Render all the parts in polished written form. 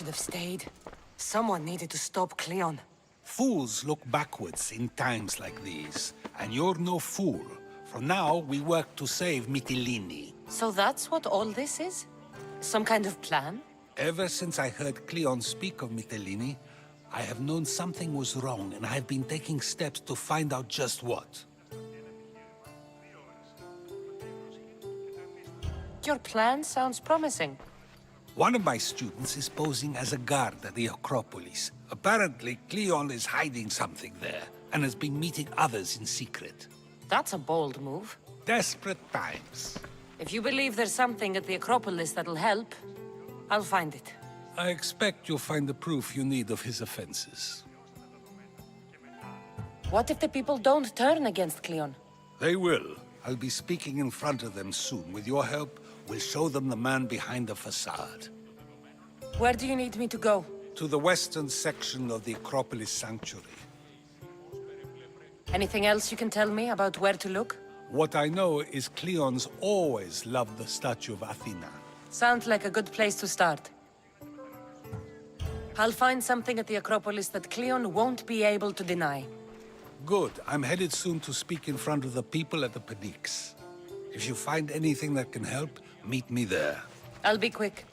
should have stayed. Someone needed to stop Cleon. Fools look backwards in times like these, and you're no fool. From now, we work to save Mytilene. So that's what all this is? Some kind of plan? Ever since I heard Cleon speak of Mytilene, I have known something was wrong, and I have been taking steps to find out just what. Your plan sounds promising. One of my students is posing as a guard at the Acropolis. Apparently, Cleon is hiding something there, and has been meeting others in secret. That's a bold move. Desperate times. If you believe there's something at the Acropolis that'll help, I'll find it. I expect you'll find the proof you need of his offenses. What if the people don't turn against Cleon? They will. I'll be speaking in front of them soon. With your help, we'll show them the man behind the facade. Where do you need me to go? To the western section of the Acropolis Sanctuary. Anything else you can tell me about where to look? What I know is Cleon's always loved the statue of Athena. Sounds like a good place to start. I'll find something at the Acropolis that Cleon won't be able to deny. Good. I'm headed soon to speak in front of the people at the Pnyx. If you find anything that can help, meet me there. I'll be quick.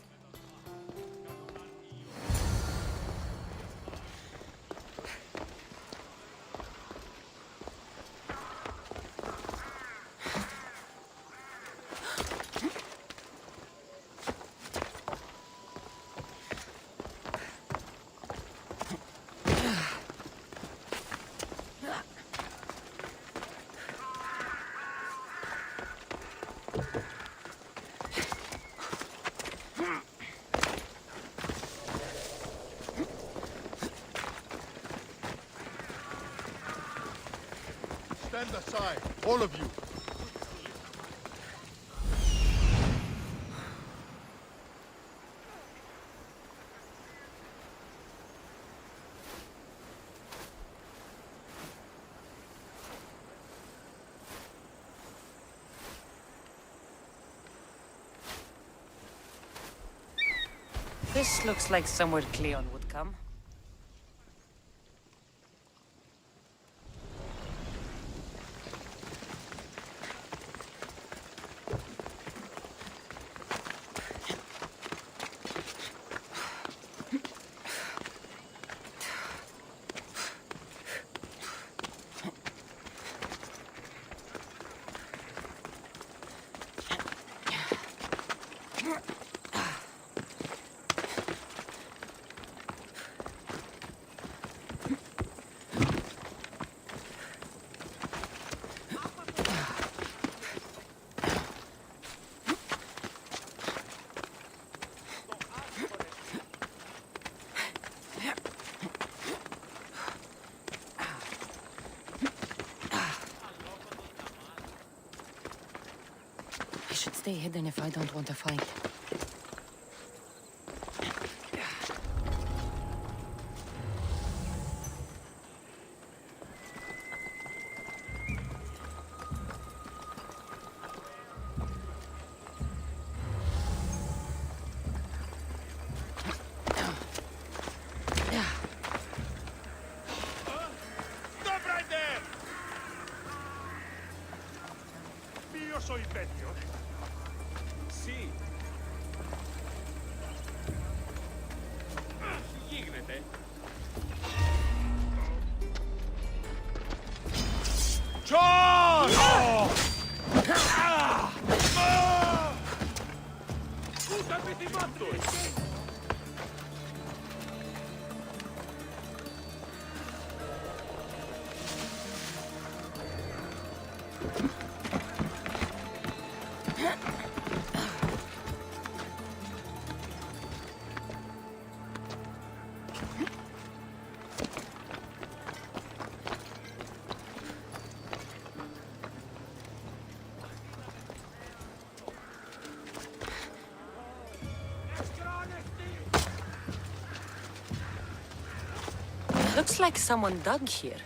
Stand aside, all of you. This looks like somewhere Cleon would come. I should stay hidden if I don't want to fight. Stop right there! Io sono il vecchio. Sì. Γίγνεται. John! Πού τα πετυμάτος! Looks like someone dug here.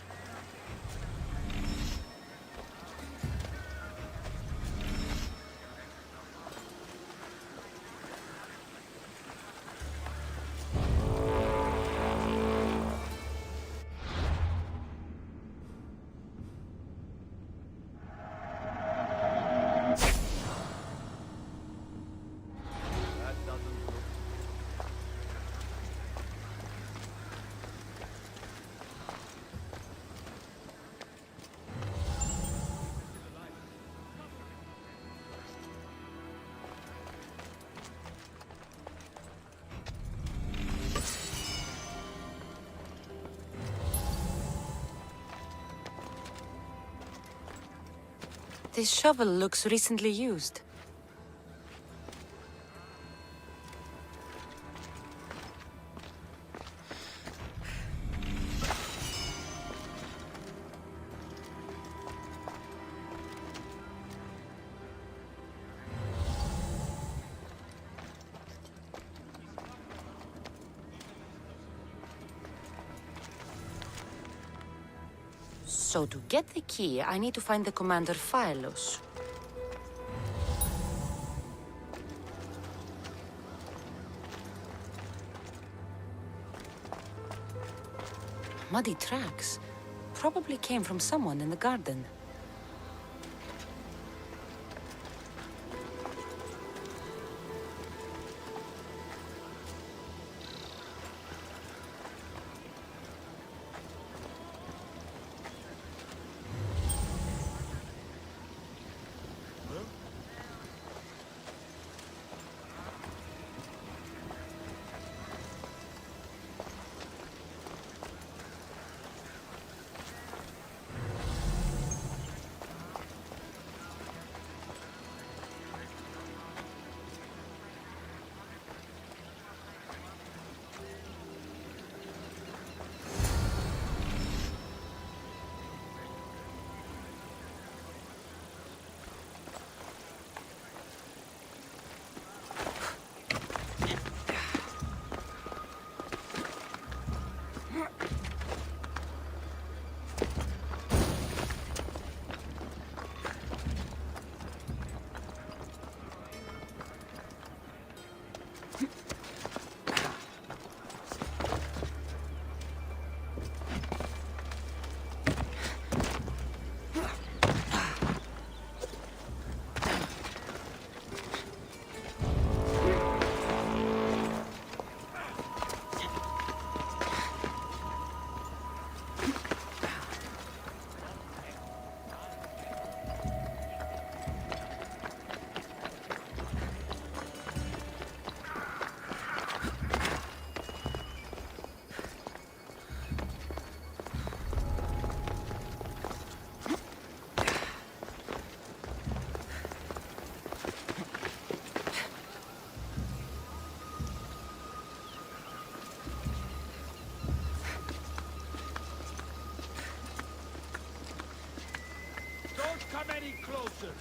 This shovel looks recently used. So to get the key, I need to find the commander Phylos. Muddy tracks. Probably came from someone in the garden. Don't come any closer.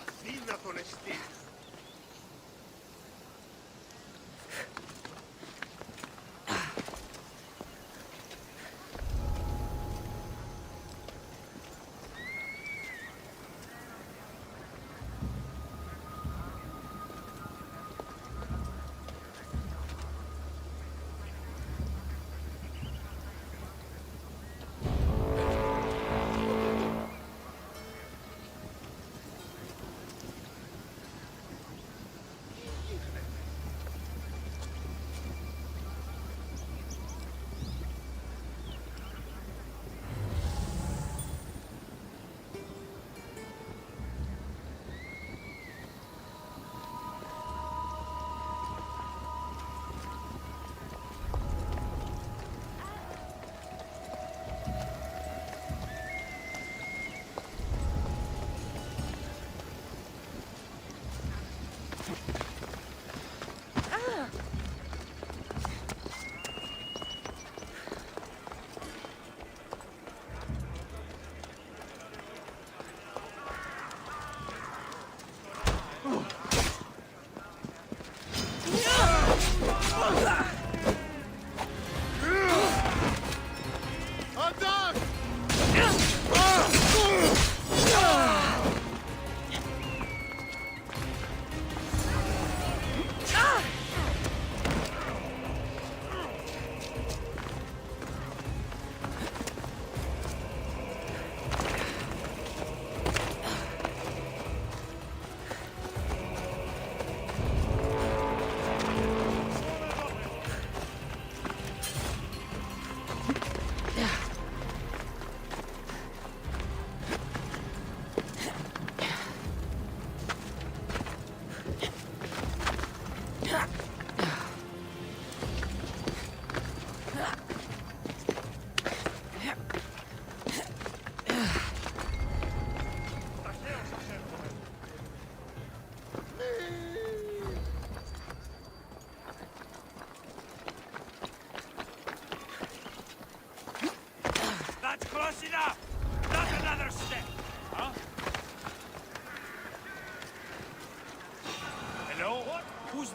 Ασύνδατο λεστή.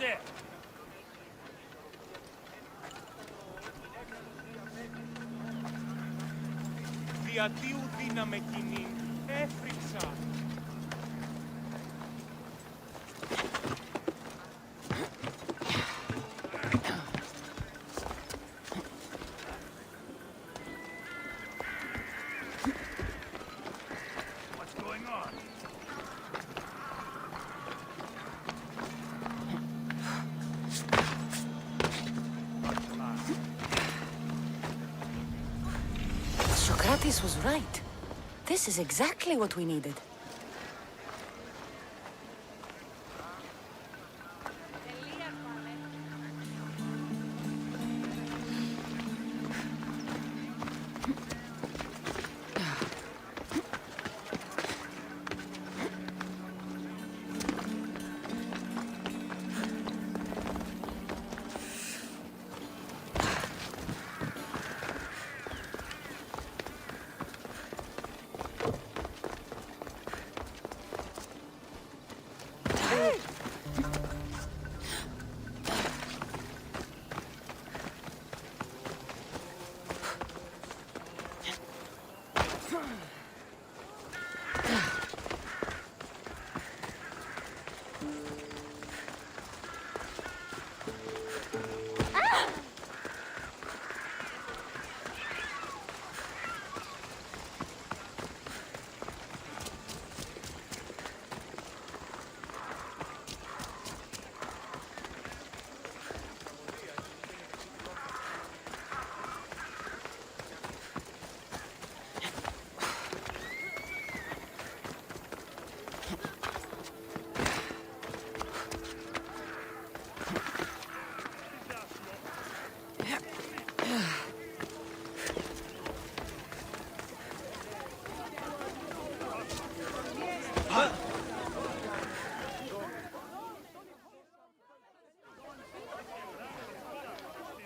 there? Διατίου δύναμε κοινή, έφρυξα. What's going on? Socrates was right. This is exactly what we needed.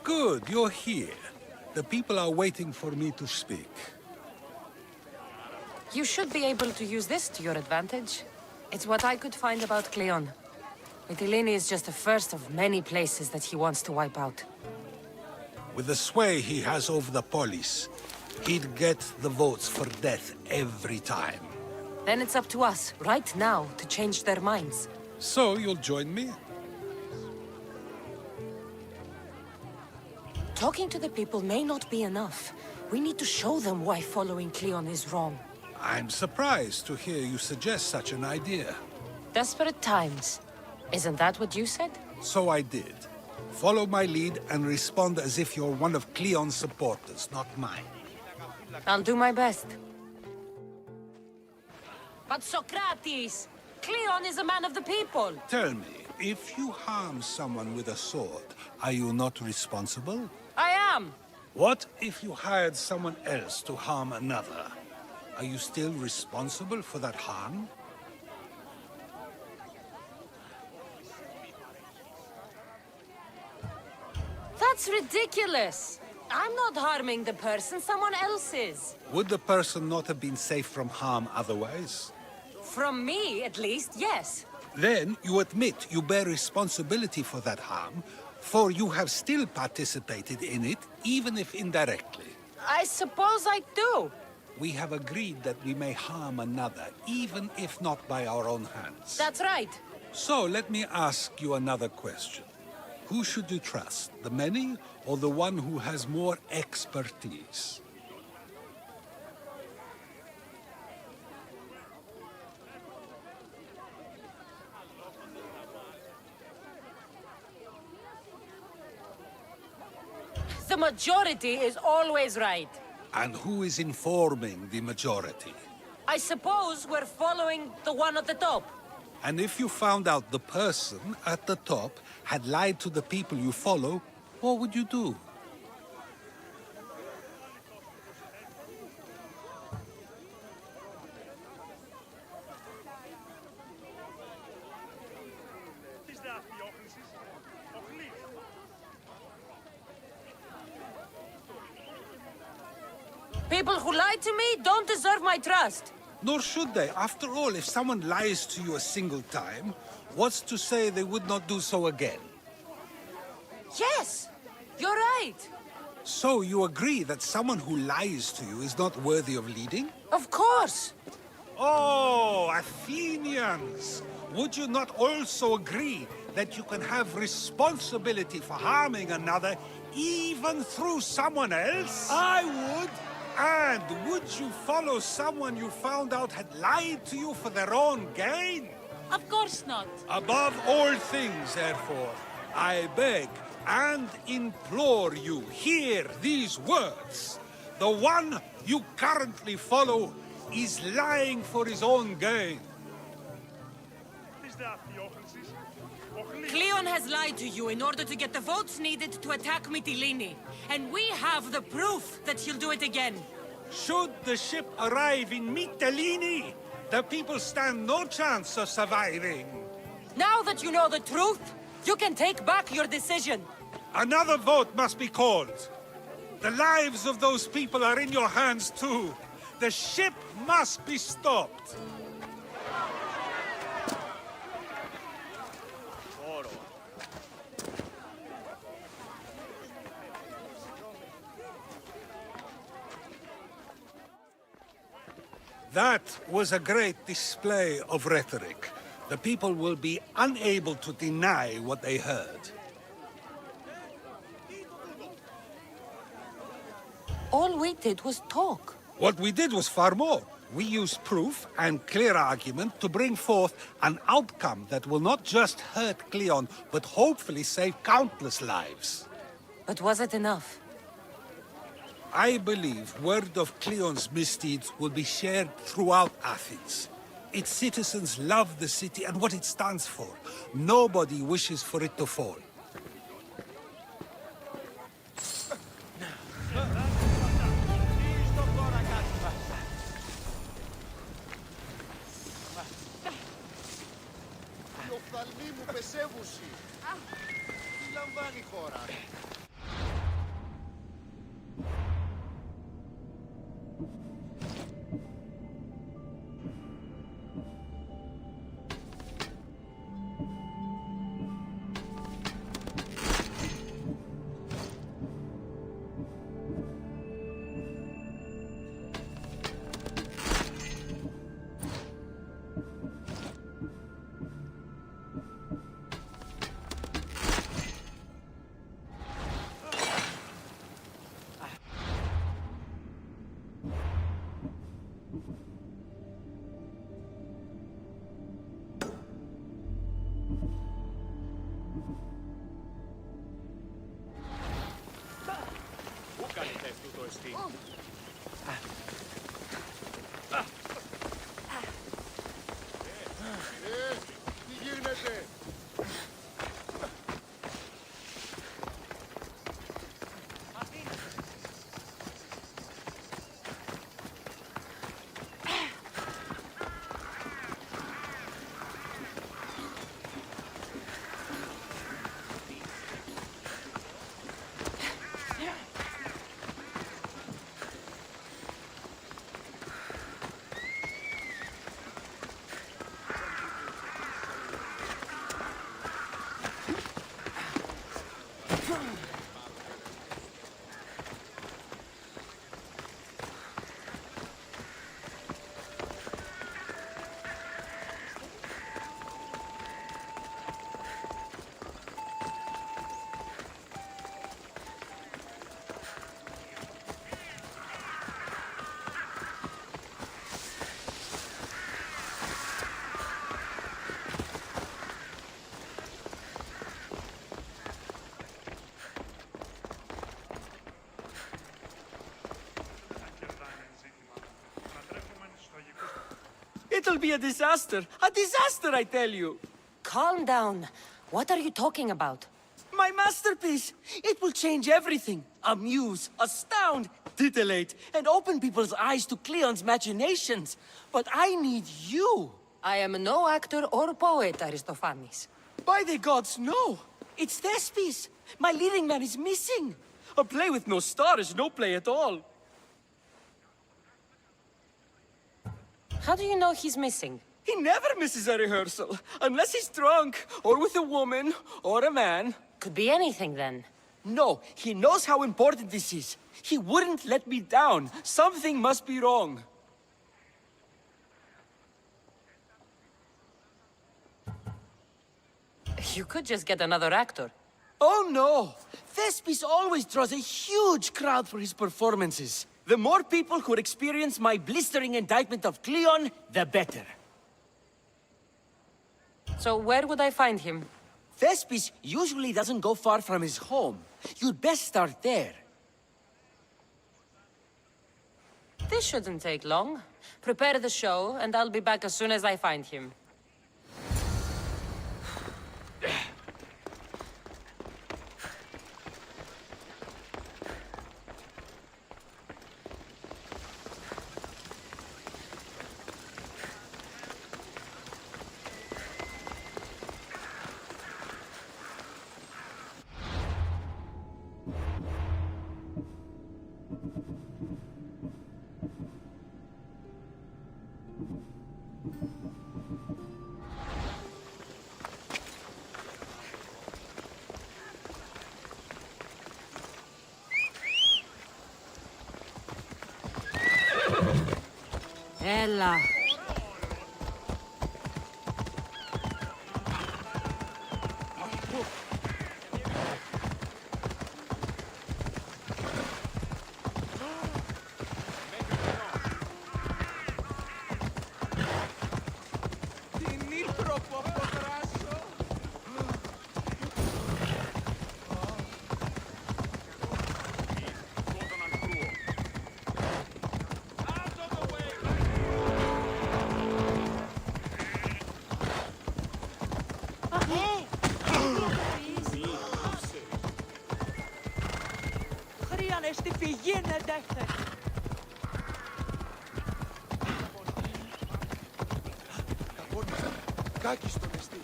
Good, you're here. The people are waiting for me to speak. You should be able to use this to your advantage. It's what I could find about Cleon. Mytilene is just the first of many places that he wants to wipe out. With the sway he has over the police, he'd get the votes for death every time. Then it's up to us, right now, to change their minds. So you'll join me? Talking to the people may not be enough. We need to show them why following Cleon is wrong. I'm surprised to hear you suggest such an idea. Desperate times. Isn't that what you said? So I did. Follow my lead and respond as if you're one of Cleon's supporters, not mine. I'll do my best. But Socrates! Cleon is a man of the people! Tell me, if you harm someone with a sword, are you not responsible? I am! What if you hired someone else to harm another? Are you still responsible for that harm? That's ridiculous! I'm not harming the person, someone else is. Would the person not have been safe from harm otherwise? From me, at least, yes. Then you admit you bear responsibility for that harm, for you have still participated in it, even if indirectly. I suppose I do. We have agreed that we may harm another, even if not by our own hands. That's right. So let me ask you another question. Who should you trust, the many or the one who has more expertise? The majority is always right. And who is informing the majority? I suppose we're following the one at the top. And if you found out the person at the top had lied to the people you follow, what would you do? People who lie to me don't deserve my trust. Nor should they. After all, if someone lies to you a single time, what's to say they would not do so again? Yes! You're right! So you agree that someone who lies to you is not worthy of leading? Of course! Oh, Athenians! Would you not also agree that you can have responsibility for harming another even through someone else? I would! And would you follow someone you found out had lied to you for their own gain? Of course not. Above all things, therefore, I beg and implore you, hear these words. The one you currently follow is lying for his own gain. Cleon has lied to you in order to get the votes needed to attack Mytilene. And we have the proof that he'll do it again. Should the ship arrive in Mytilene, the people stand no chance of surviving. Now that you know the truth, you can take back your decision. Another vote must be called. The lives of those people are in your hands too. The ship must be stopped. That was a great display of rhetoric. The people will be unable to deny what they heard. All we did was talk. What we did was far more. We used proof and clear argument to bring forth an outcome that will not just hurt Cleon, but hopefully save countless lives. But was it enough? I believe word of Cleon's misdeeds will be shared throughout Athens. Its citizens love the city and what it stands for. Nobody wishes for it to fall. Η οφθαλμή μου πεσέβουση. Τι λαμβάνει η χώρα. Τι γίνεται. It'll be a disaster! A disaster, I tell you! Calm down. What are you talking about? My masterpiece! It will change everything. Amuse, astound, titillate, and open people's eyes to Cleon's machinations. But I need you! I am no actor or poet, Aristophanes. By the gods, no! It's Thespis! My leading man is missing! A play with no star is no play at all. How do you know he's missing? He never misses a rehearsal, unless he's drunk, or with a woman, or a man. Could be anything then. No, he knows how important this is. He wouldn't let me down. Something must be wrong. You could just get another actor. Oh no! Thespis always draws a huge crowd for his performances. The more people who experience my blistering indictment of Cleon, the better. So where would I find him? Thespis usually doesn't go far from his home. You'd best start there. This shouldn't take long. Prepare the show, and I'll be back as soon as I find him. Ella. Κάκι στο νεστή.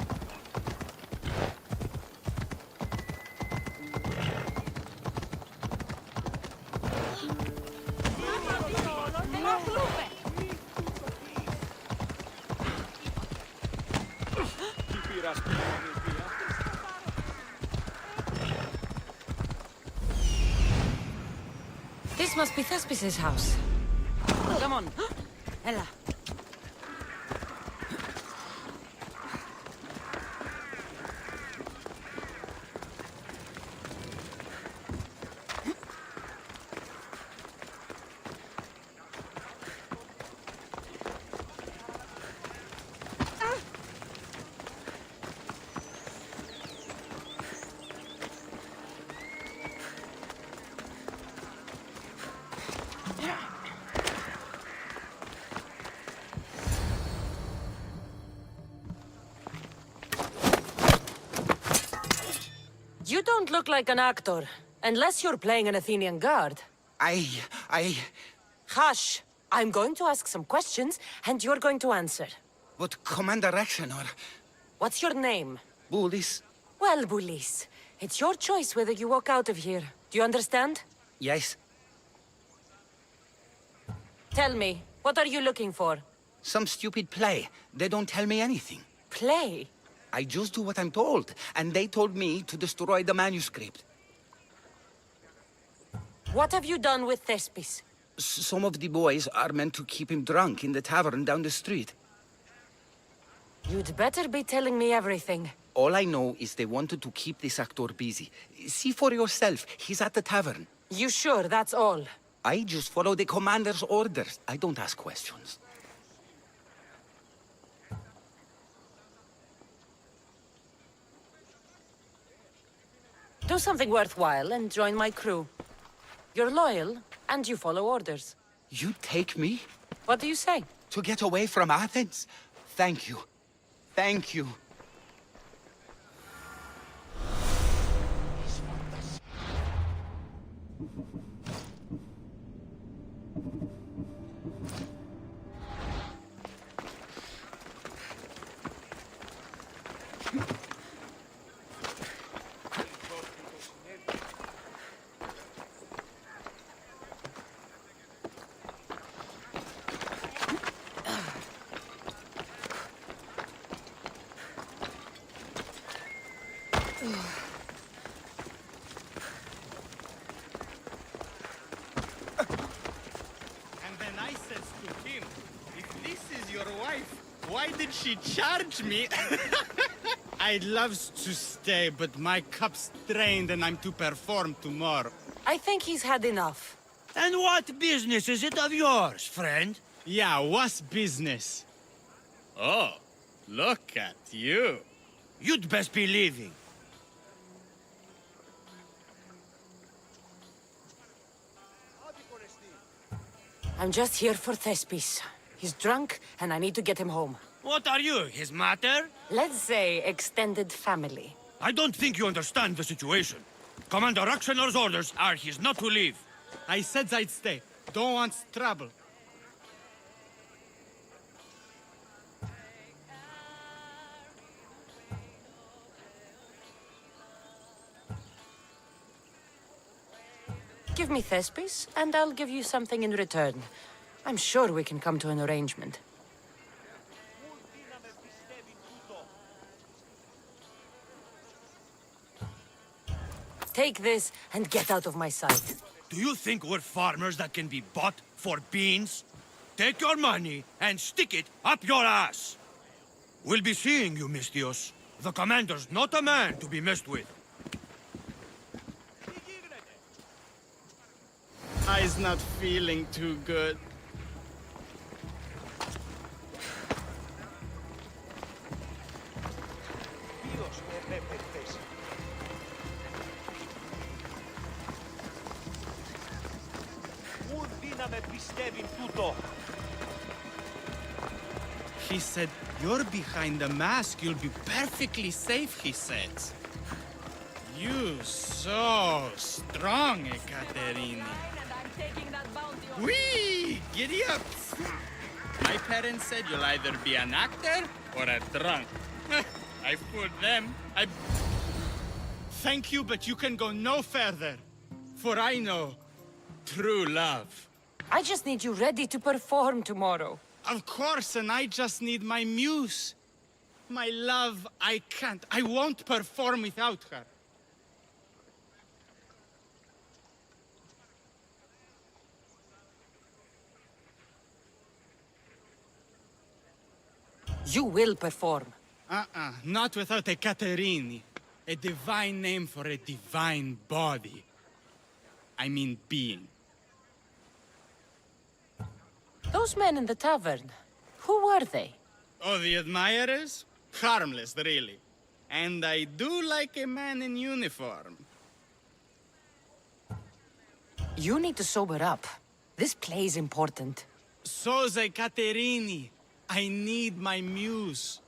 This must be Thespis' house. Come on. Ella. You don't look like an actor, unless you're playing an Athenian guard. I... Hush! I'm going to ask some questions, and you're going to answer. But Commander Rexenor... What's your name? Bullis... Well, Bulis, it's your choice whether you walk out of here. Do you understand? Yes. Tell me, what are you looking for? Some stupid play. They don't tell me anything. Play? I just do what I'm told, and they told me to destroy the manuscript. What have you done with Thespis? Some of the boys are meant to keep him drunk in the tavern down the street. You'd better be telling me everything. All I know is they wanted to keep this actor busy. See for yourself, he's at the tavern. You sure that's all? I just follow the commander's orders. I don't ask questions. Do something worthwhile and join my crew. You're loyal, and you follow orders. You take me? What do you say? To get away from Athens? Thank you. Thank you. And then I says to him, if this is your wife, why did she charge me? I'd love to stay, but my cup's drained and I'm to perform tomorrow. I think he's had enough. And what business is it of yours, friend? Yeah, what's business? Oh, look at you. You'd best be leaving. I'm just here for Thespis. He's drunk, and I need to get him home. What are you, his mater? Let's say extended family. I don't think you understand the situation. Commander Rakshanar's orders are he's not to leave. I said I'd stay. Don't want trouble. Give me Thespis, and I'll give you something in return. I'm sure we can come to an arrangement. Take this and get out of my sight. Do you think we're farmers that can be bought for beans? Take your money and stick it up your ass. We'll be seeing you, Mistios. The commander's not a man to be messed with. I's not feeling too good. He said, you're behind the mask, you'll be perfectly safe, he said. You so strong, Ekaterini. Whee! Giddy up! My parents said you'll either be an actor or a drunk. I fooled them. Thank you, but you can go no further. For I know true love. I just need you ready to perform tomorrow. Of course, and I just need my muse. My love, I can't. I won't perform without her. You will perform. Not without a Caterini. A divine name for a divine body. I mean being. Those men in the tavern, who were they? Oh, the admirers? Harmless, really. And I do like a man in uniform. You need to sober up. This play's important. So's a Caterini. I need my muse.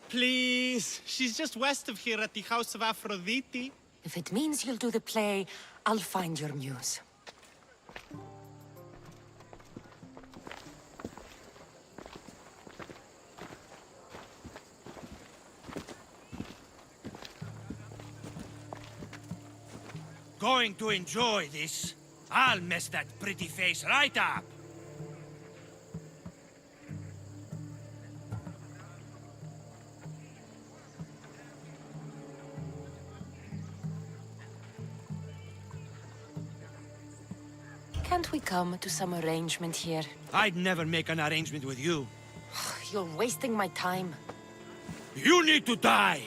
Please, she's just west of here at the House of Aphrodite. If it means you'll do the play, I'll find your muse. Going to enjoy this. I'll mess that pretty face right up. Can't we come to some arrangement here? I'd never make an arrangement with you. You're wasting my time. You need to die!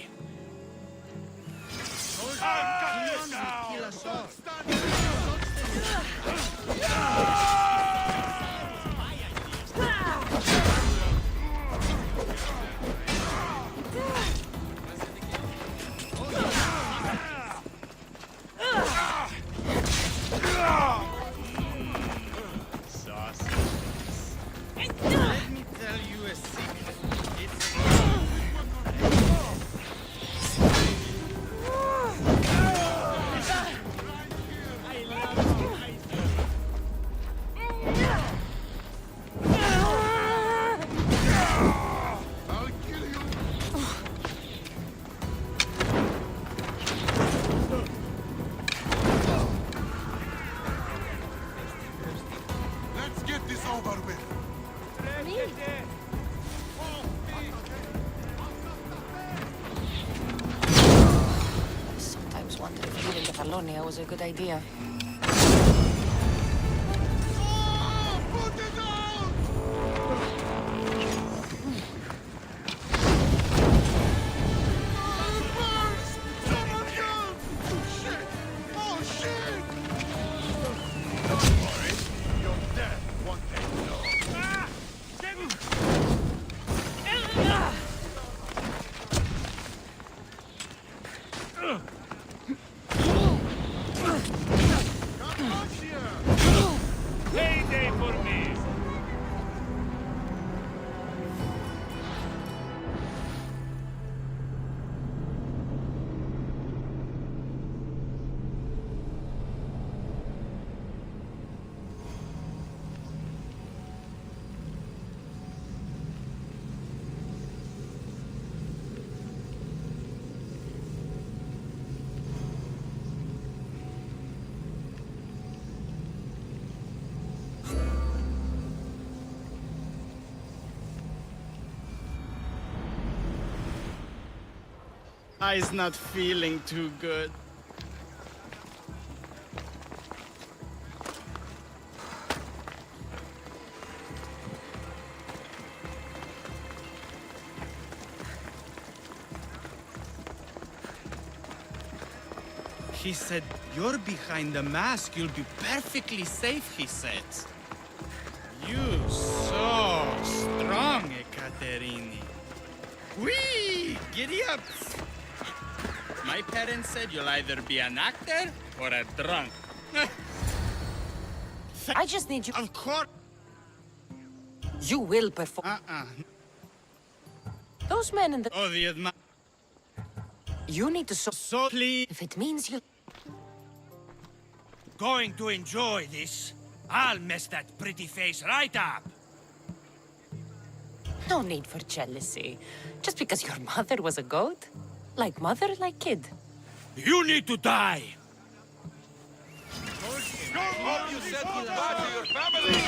Let me tell you a secret. It's... I love you. Kefalonia was a good idea. Put it out! It burns! Someone help! Shit! Oh, shit! Don't worry. Your death won't take long. Ah! Get Come on here! payday for me! I's not feeling too good. He said, "You're behind the mask. You'll be perfectly safe," he said. You so strong, Ekaterini. Whee! Giddy up! My parents said you'll either be an actor or a drunk. I just need you. Of course. You will perform. Those men in the. Oh, the You need to show. so please. If it means you. Going to enjoy this. I'll mess that pretty face right up. No need for jealousy. Just because your mother was a goat? Like mother, like kid. You need to die. Hope you said goodbye to your family!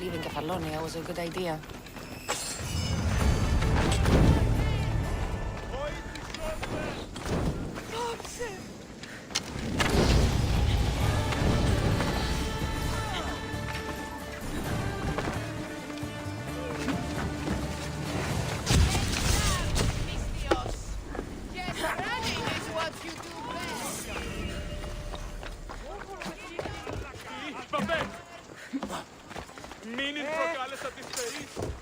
leaving Kefalonia was a good idea. Μην προκάλεσα τις περίσεις.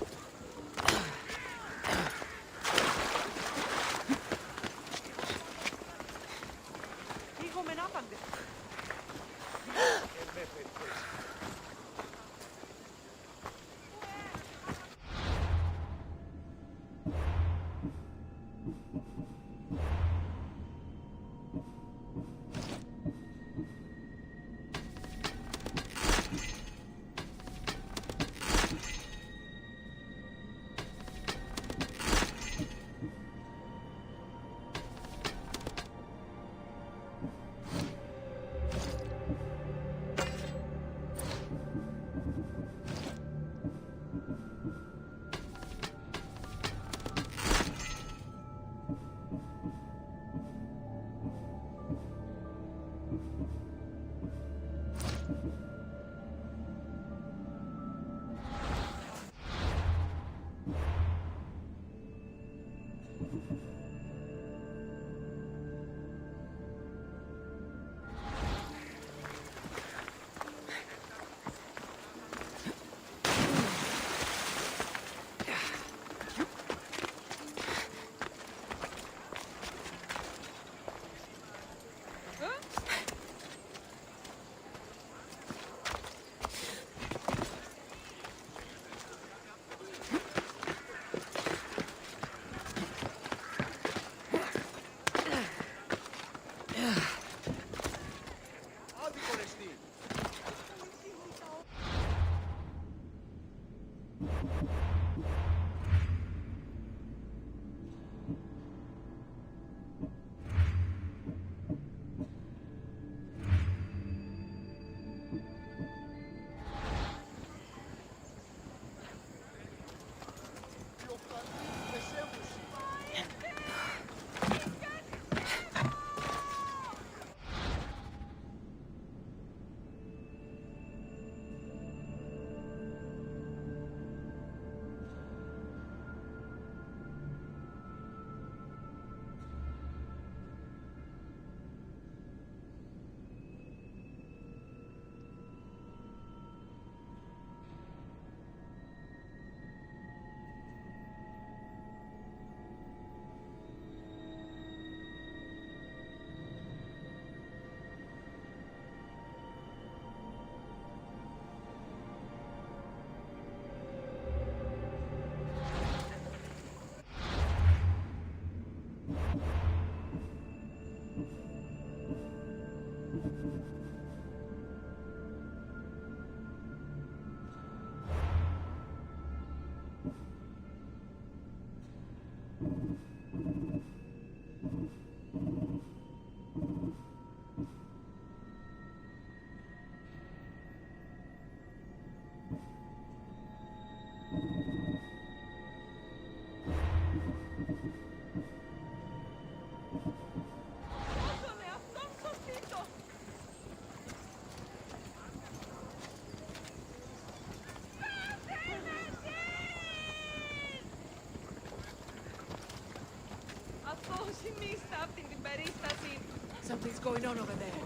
Something's going on over there.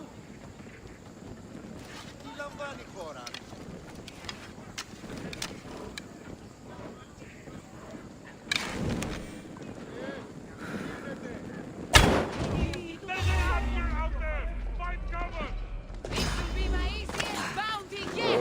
Τι λαμβάνει η χώρα. Out there! Find cover! This will be my easiest bounty yet!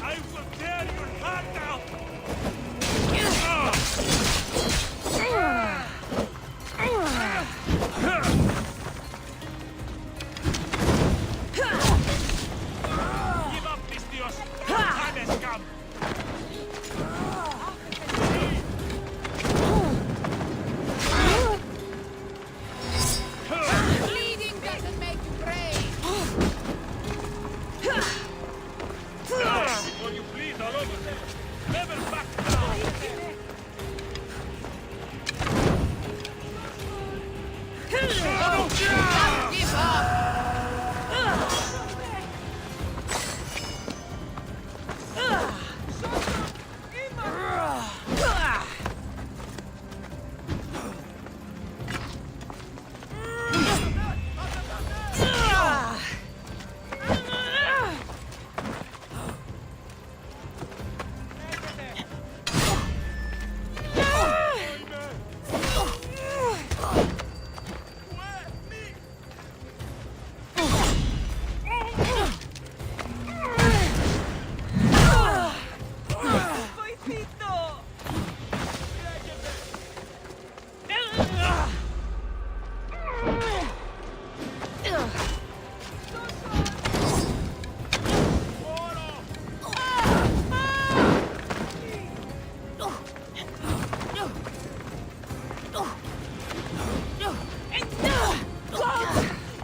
I will tear your heart out! Give up, Mistios! Time has come! Bleeding doesn't make you brave! Die before you bleed all over me! Never back down! Don't give up!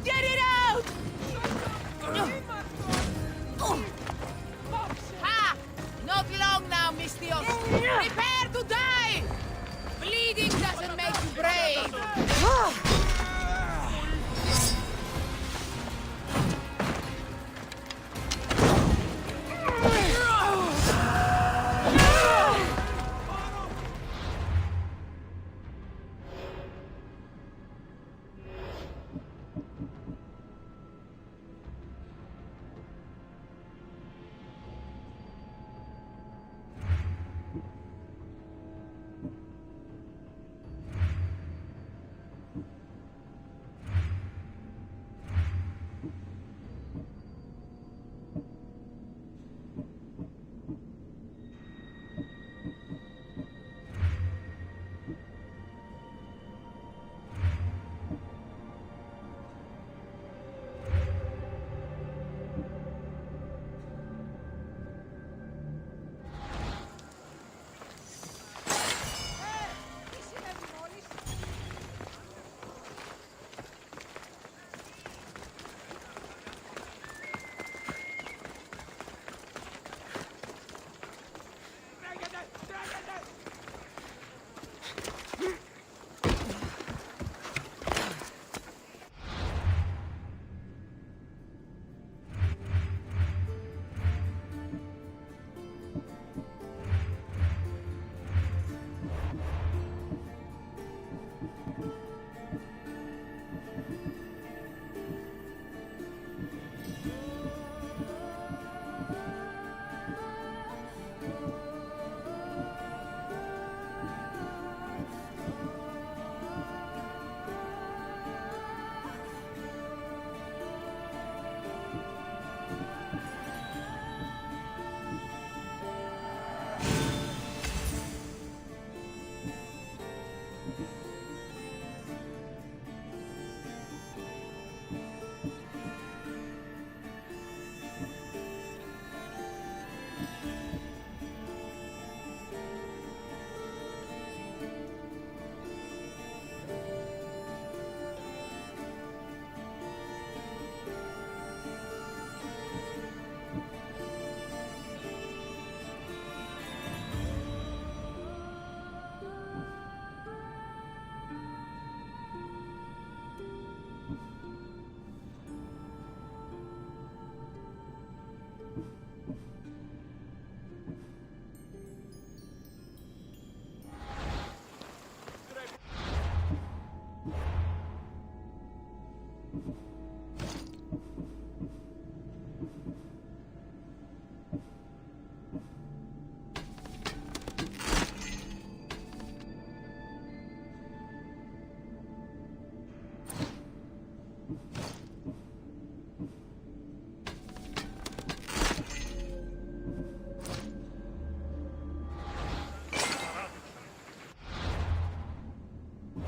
Get it out! Ha! Not long now, Mistios. Prepare to die! Bleeding doesn't make you brave.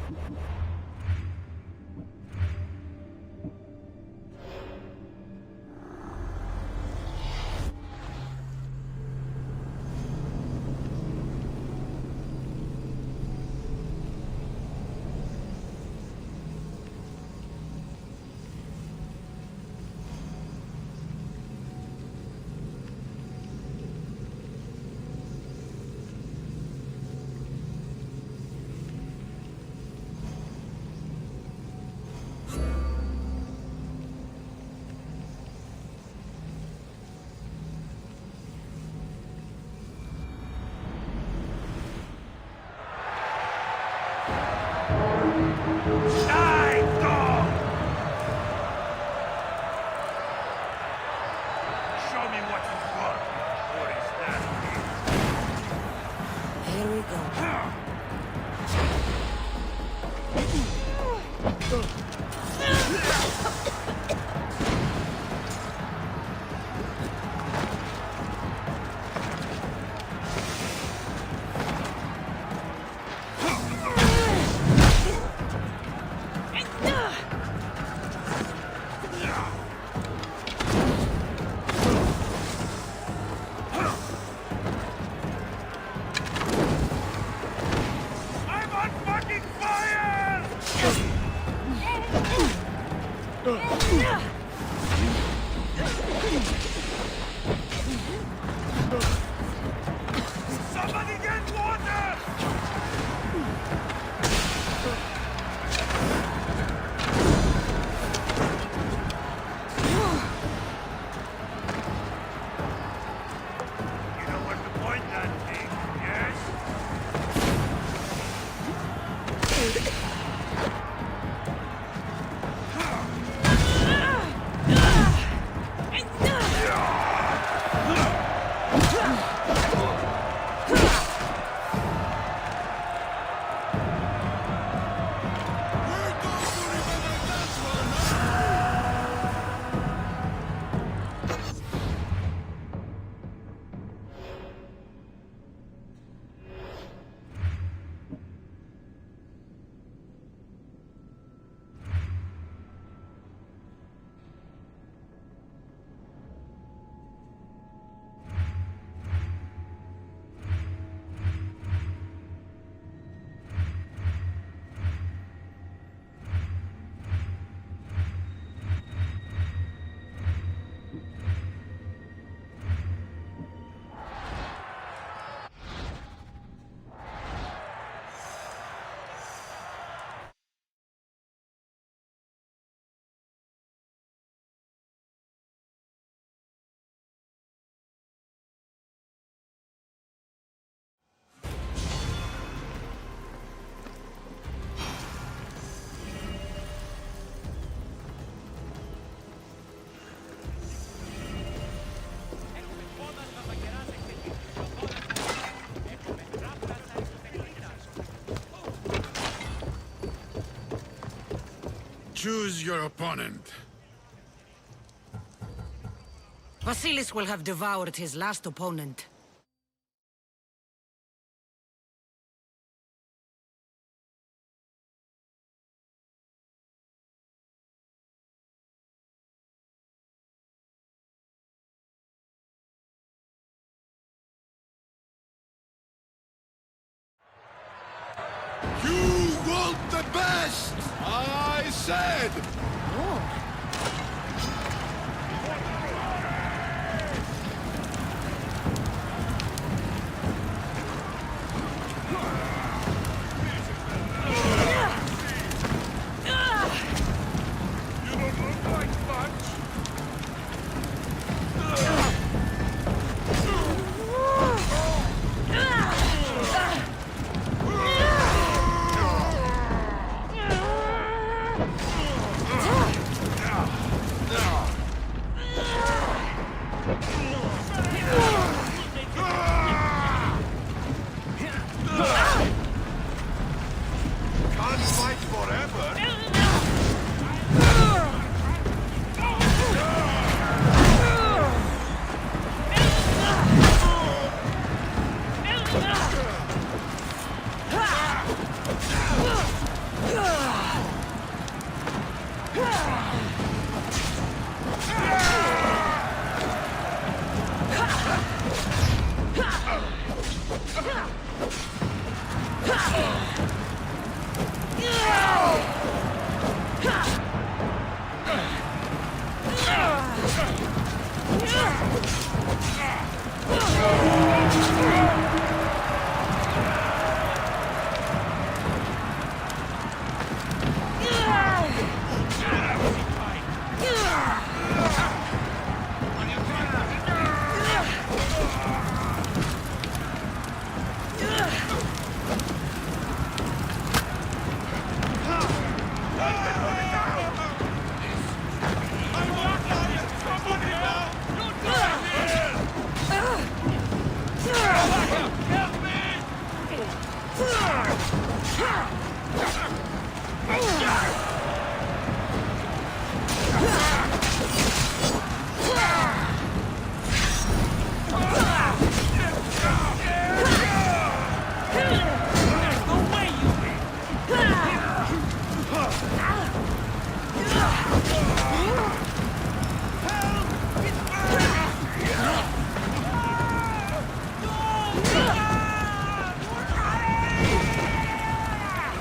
Here we go. I'm on fucking fire! Somebody get water! You know where to point that thing, yes? Choose your opponent. Vasilis will have devoured his last opponent. You want the best! I said! You don't look like much. Can't fight forever!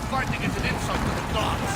Fighting is an insult to the gods.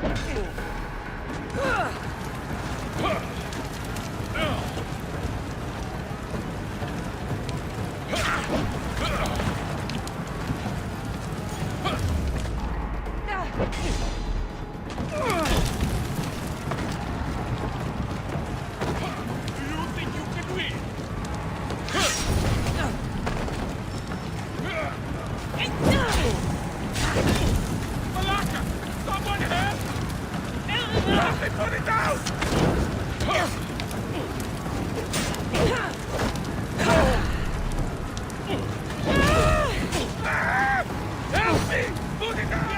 Do you think you can win? Malaka! Someone help! Help me put it down! Help me! Put it down!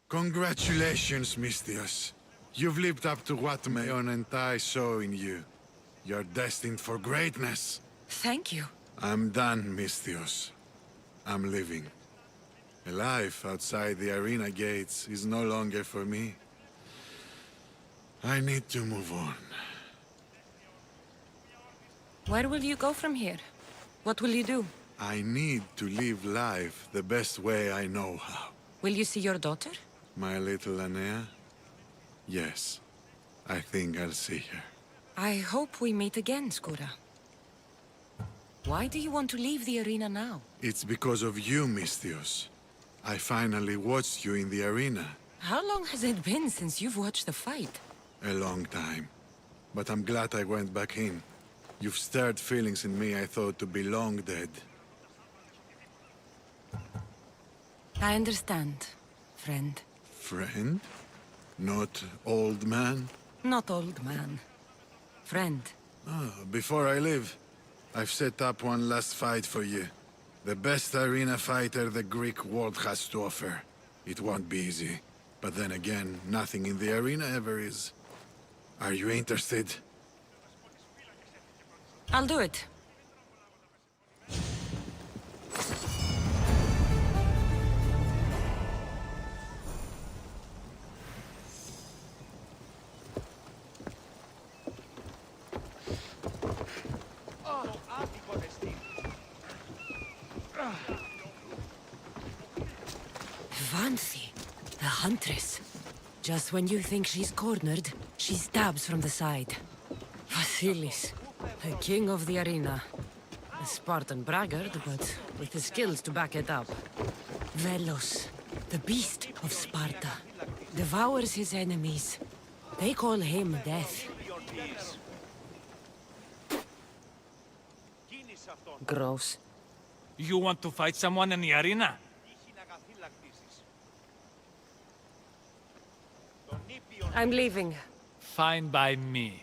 Congratulations, Mistios. You've lived up to what Mayon and I saw in you. You're destined for greatness. Thank you. I'm done, Mistios. I'm leaving. A life outside the arena gates is no longer for me. I need to move on. Where will you go from here? What will you do? I need to live life the best way I know how. Will you see your daughter? My little Anea? Yes. I think I'll see her. I hope we meet again, Skura. Why do you want to leave the arena now? It's because of you, Mistios. I finally watched you in the arena. How long has it been since you've watched the fight? A long time. But I'm glad I went back in. You've stirred feelings in me I thought to be long dead. I understand, friend. Friend? Not old man? Not old man. Friend. Before I leave, I've set up one last fight for you. The best arena fighter the Greek world has to offer. It won't be easy. But then again, nothing in the arena ever is. Are you interested? I'll do it. Vansi, the huntress. Just when you think she's cornered, she stabs from the side. Vasilis, the king of the arena. A Spartan braggart, but with the skills to back it up. Velos, the beast of Sparta. Devours his enemies. They call him Death. Gross. You want to fight someone in the arena? I'm leaving. Fine by me.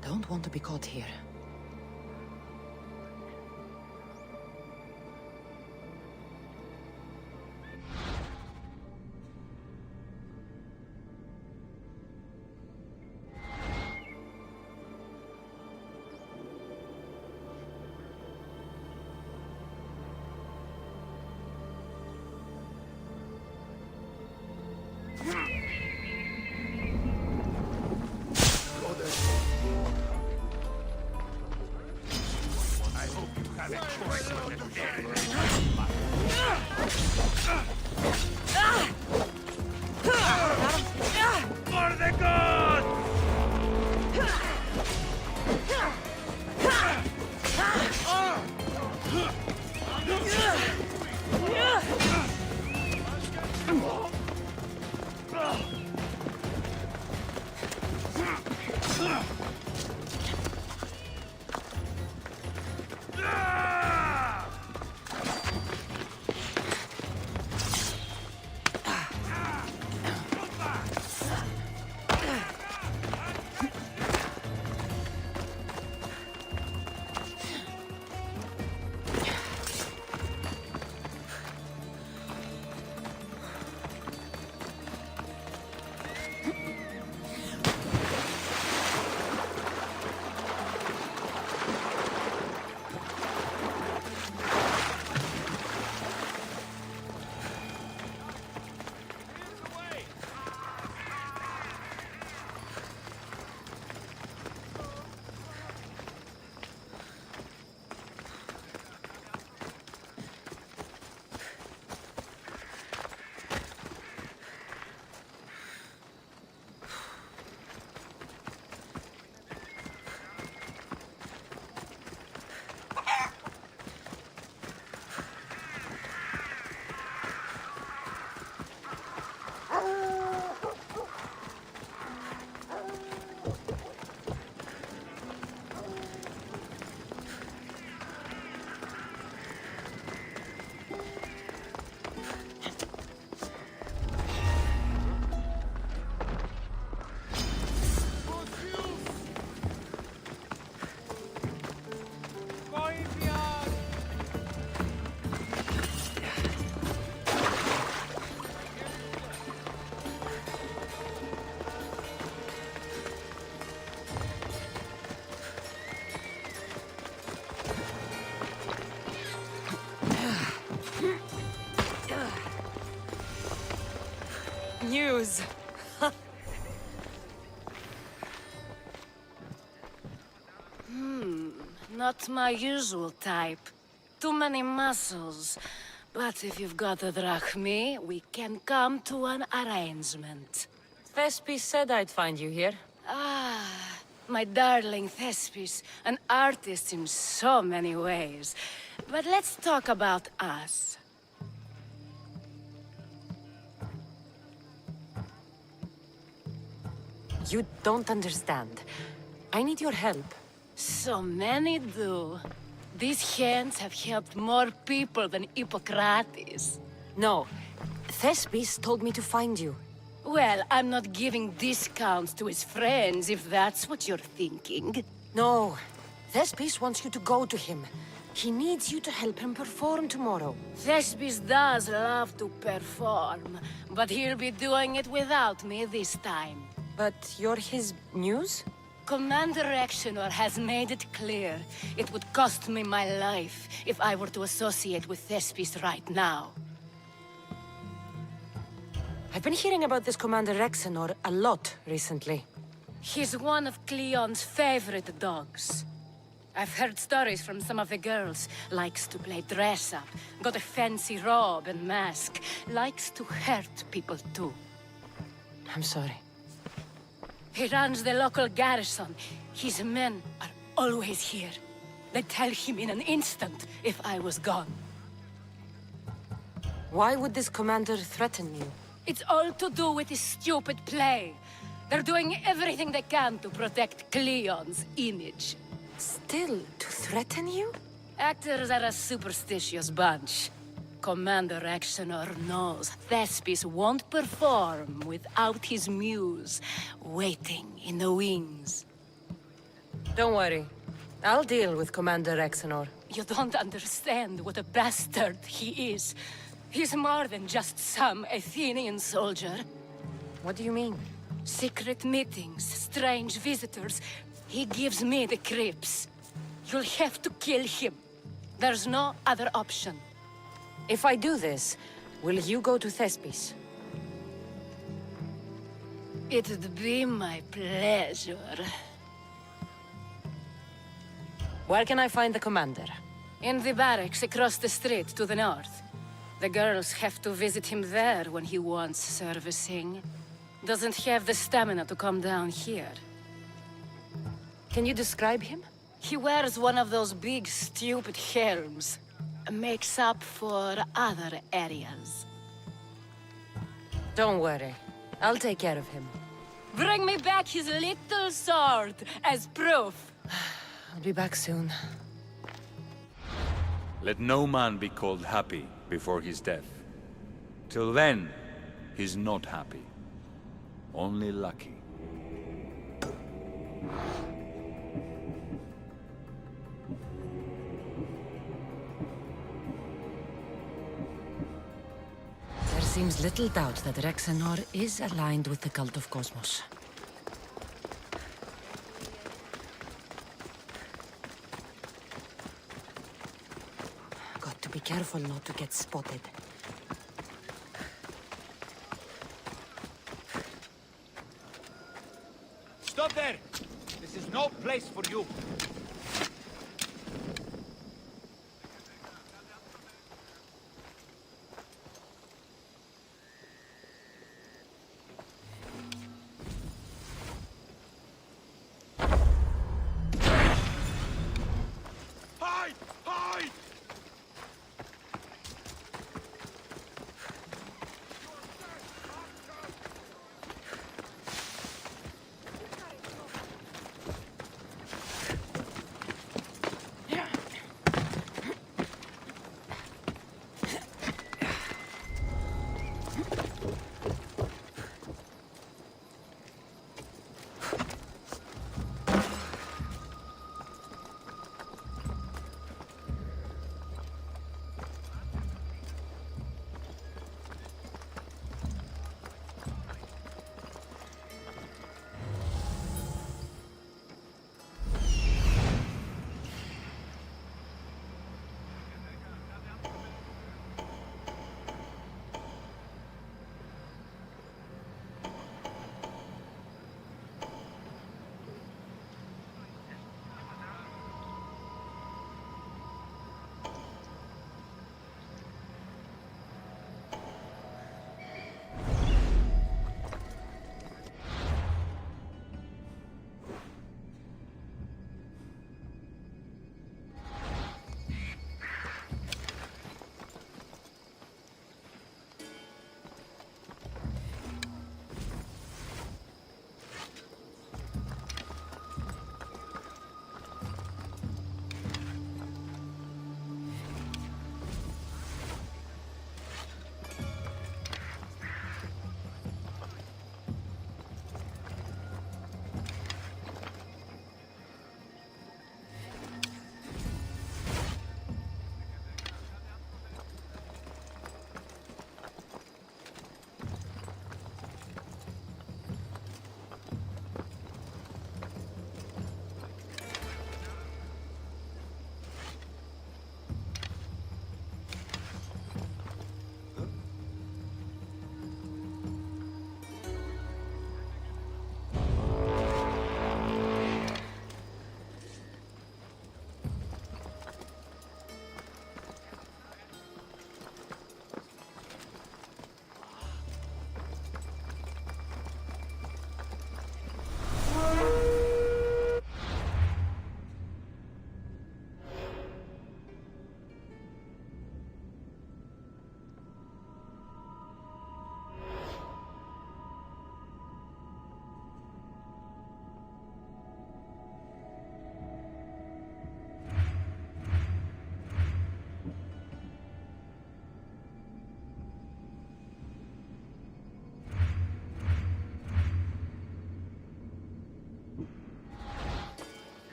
Don't want to be caught here. For the gods! News. Not my usual type. Too many muscles. But if you've got a drachmi, we can come to an arrangement. Thespis said I'd find you here. Ah, my darling Thespis, an artist in so many ways. But let's talk about us. You don't understand. I need your help. So many do. These hands have helped more people than Hippocrates. No. Thespis told me to find you. Well, I'm not giving discounts to his friends, if that's what you're thinking. No. Thespis wants you to go to him. He needs you to help him perform tomorrow. Thespis does love to perform, but he'll be doing it without me this time. But you're his muse? Commander Exenor has made it clear it would cost me my life if I were to associate with Thespis right now. I've been hearing about this Commander Exenor a lot recently. He's one of Cleon's favorite dogs. I've heard stories from some of the girls. Likes to play dress-up, got a fancy robe and mask. Likes to hurt people too. I'm sorry. He runs the local garrison. His men are always here. They'd tell him in an instant if I was gone. Why would this commander threaten you? It's all to do with his stupid play. They're doing everything they can to protect Cleon's image. Still, to threaten you? Actors are a superstitious bunch. Commander Exenor knows Thespis won't perform without his muse waiting in the wings. Don't worry. I'll deal with Commander Exenor. You don't understand what a bastard he is. He's more than just some Athenian soldier. What do you mean? Secret meetings, strange visitors. He gives me the creeps. You'll have to kill him. There's no other option. If I do this, will you go to Thespis? It'd be my pleasure. Where can I find the commander? In the barracks across the street to the north. The girls have to visit him there when he wants servicing. Doesn't have the stamina to come down here. Can you describe him? He wears one of those big, stupid helms. Makes up for other areas. Don't worry. I'll take care of him. Bring me back his little sword as proof. I'll be back soon. Let no man be called happy before his death. Till then, he's not happy. Only lucky. There seems little doubt that Rexenor is aligned with the cult of Cosmos. Got to be careful not to get spotted. Stop there! This is no place for you. Hide! Hide!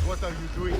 What are you doing?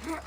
Your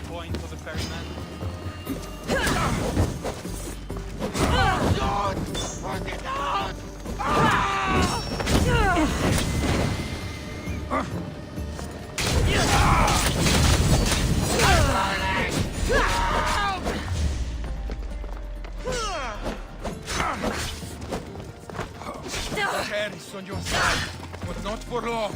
coin for the ferryman. Paris on your side, but not for long.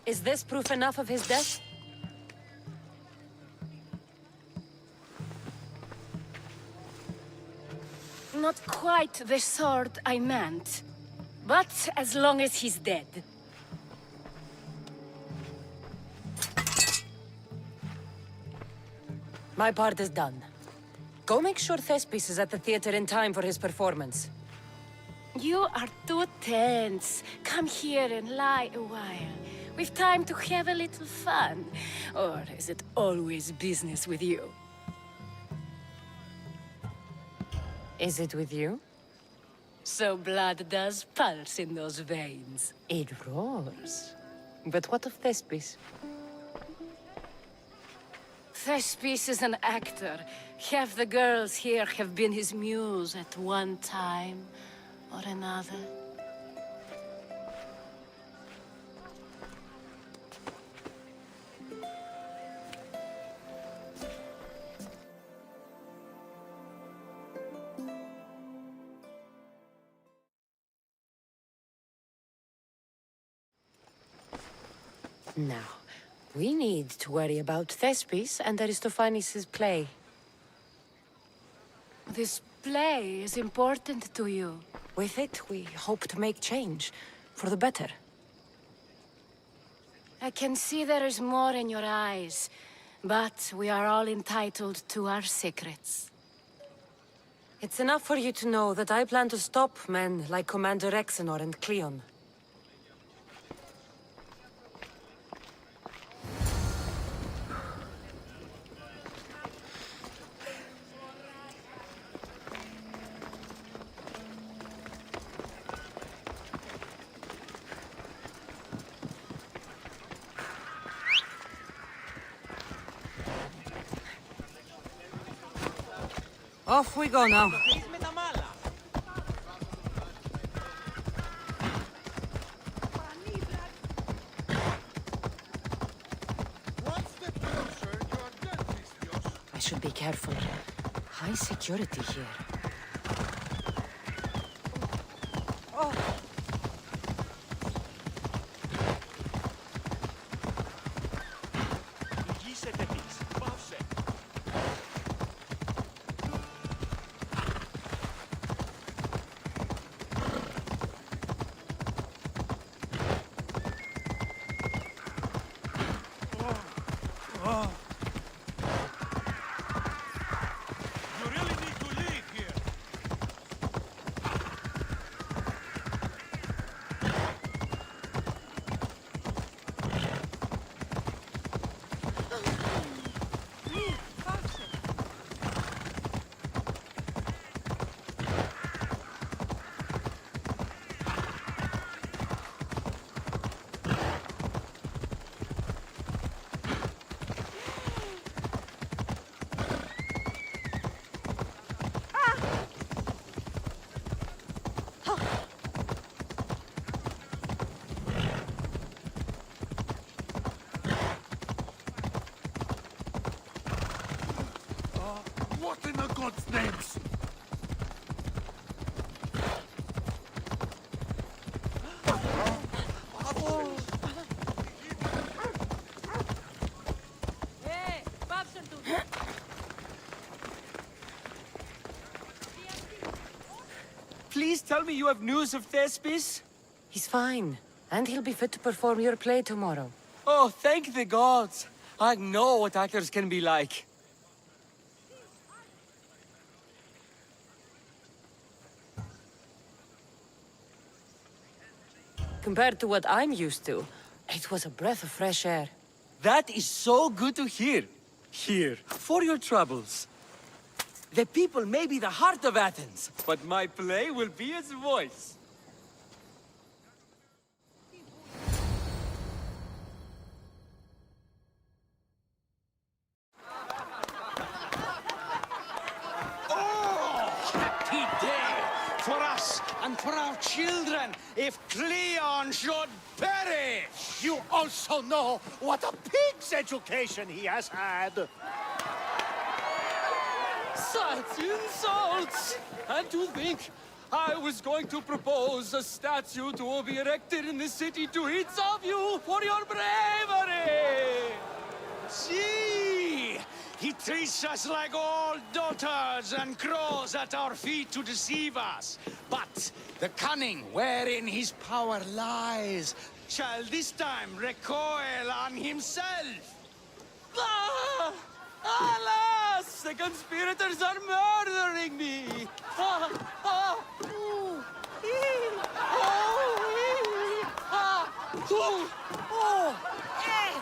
Is this proof enough of his death? Not quite the sort I meant. But as long as he's dead. My part is done. Go make sure Thespis is at the theater in time for his performance. You are too tense. Come here and lie a while. We've time to have a little fun. Or is it always business with you? Is it with you? So blood does pulse in those veins. It roars. But what of Thespis? Thespis is an actor. Half the girls here have been his muse at one time or another. Now, we need to worry about Thespis and Aristophanes' play. This play is important to you. With it, we hope to make change, for the better. I can see there is more in your eyes, but we are all entitled to our secrets. It's enough for you to know that I plan to stop men like Commander Rexenor and Cleon. Off we go now. I should be careful. High security here. You really need to leave here. What in the God's names? Please tell me you have news of Thespis? He's fine, and he'll be fit to perform your play tomorrow. Oh, thank the gods. I know what actors can be like. Compared to what I'm used to, it was a breath of fresh air. That is so good to hear. Here, for your troubles. The people may be the heart of Athens, but my play will be its voice. Happy day for us and for our children if Cleon should perish! You also know what a pig's education he has had. Such insults! And to think, I was going to propose a statue to be erected in the city to each of you for your bravery! See! He treats us like old dotards and crawls at our feet to deceive us. But the cunning wherein his power lies shall this time recoil on himself. Ah! Alas! The conspirators are murdering me! Ah! Ah! Ooh! Ee! Oh! Ee! Ah! Ooh! Oh! Eh!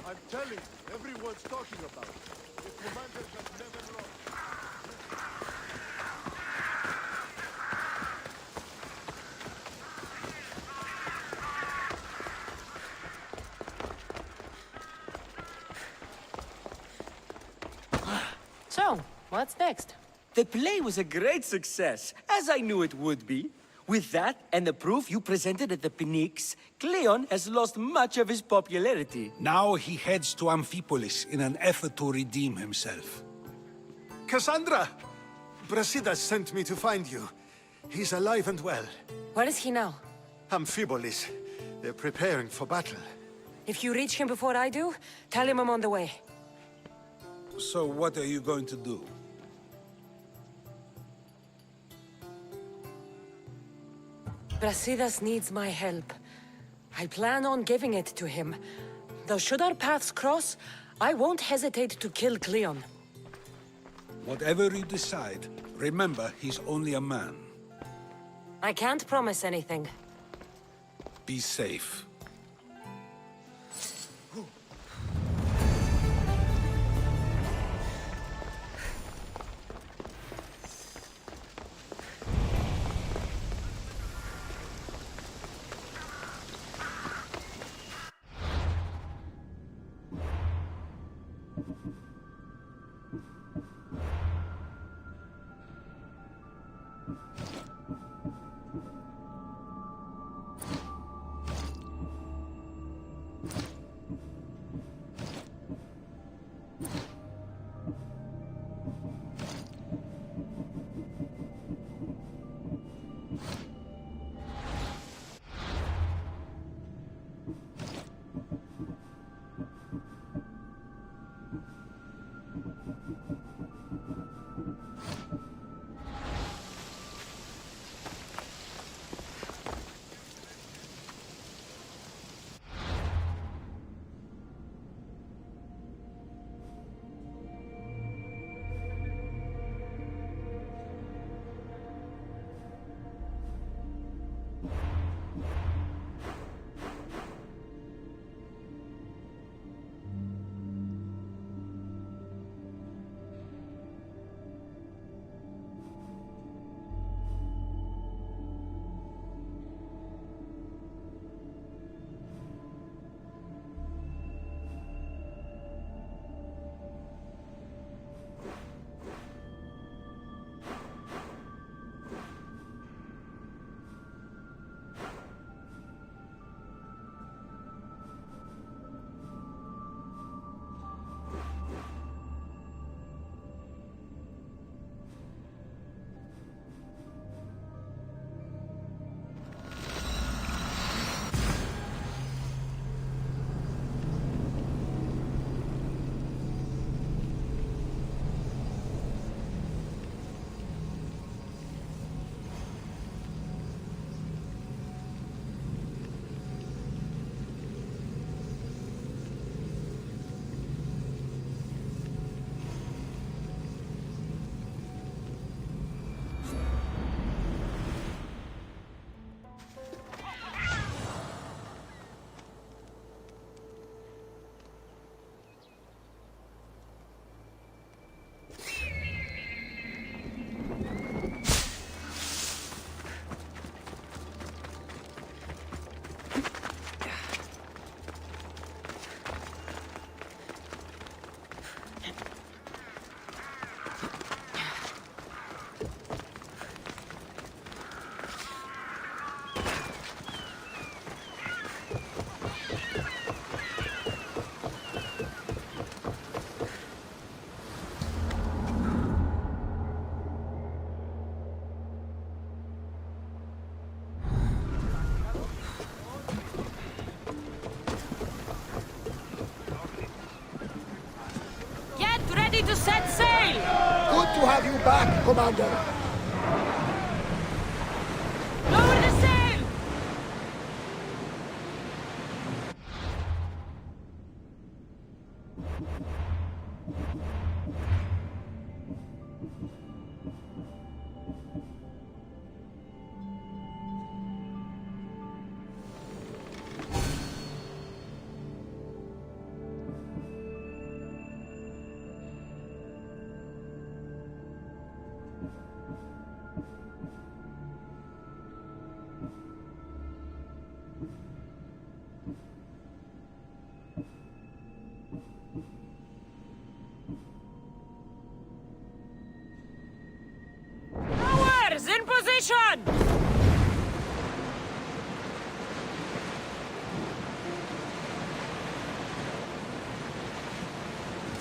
I'm telling you, everyone's talking about it. The commander has never lost. So, what's next? The play was a great success, as I knew it would be. With that, and the proof you presented at the Phoenix, Cleon has lost much of his popularity. Now he heads to Amphipolis in an effort to redeem himself. Kassandra! Brasidas sent me to find you. He's alive and well. Where is he now? Amphipolis. They're preparing for battle. If you reach him before I do, tell him I'm on the way. So what are you going to do? Brasidas needs my help. I plan on giving it to him. Though should our paths cross, I won't hesitate to kill Cleon. Whatever you decide, remember he's only a man. I can't promise anything. Be safe. to set sail! Good to have you back, Commander. Lower the sail! Towers in position!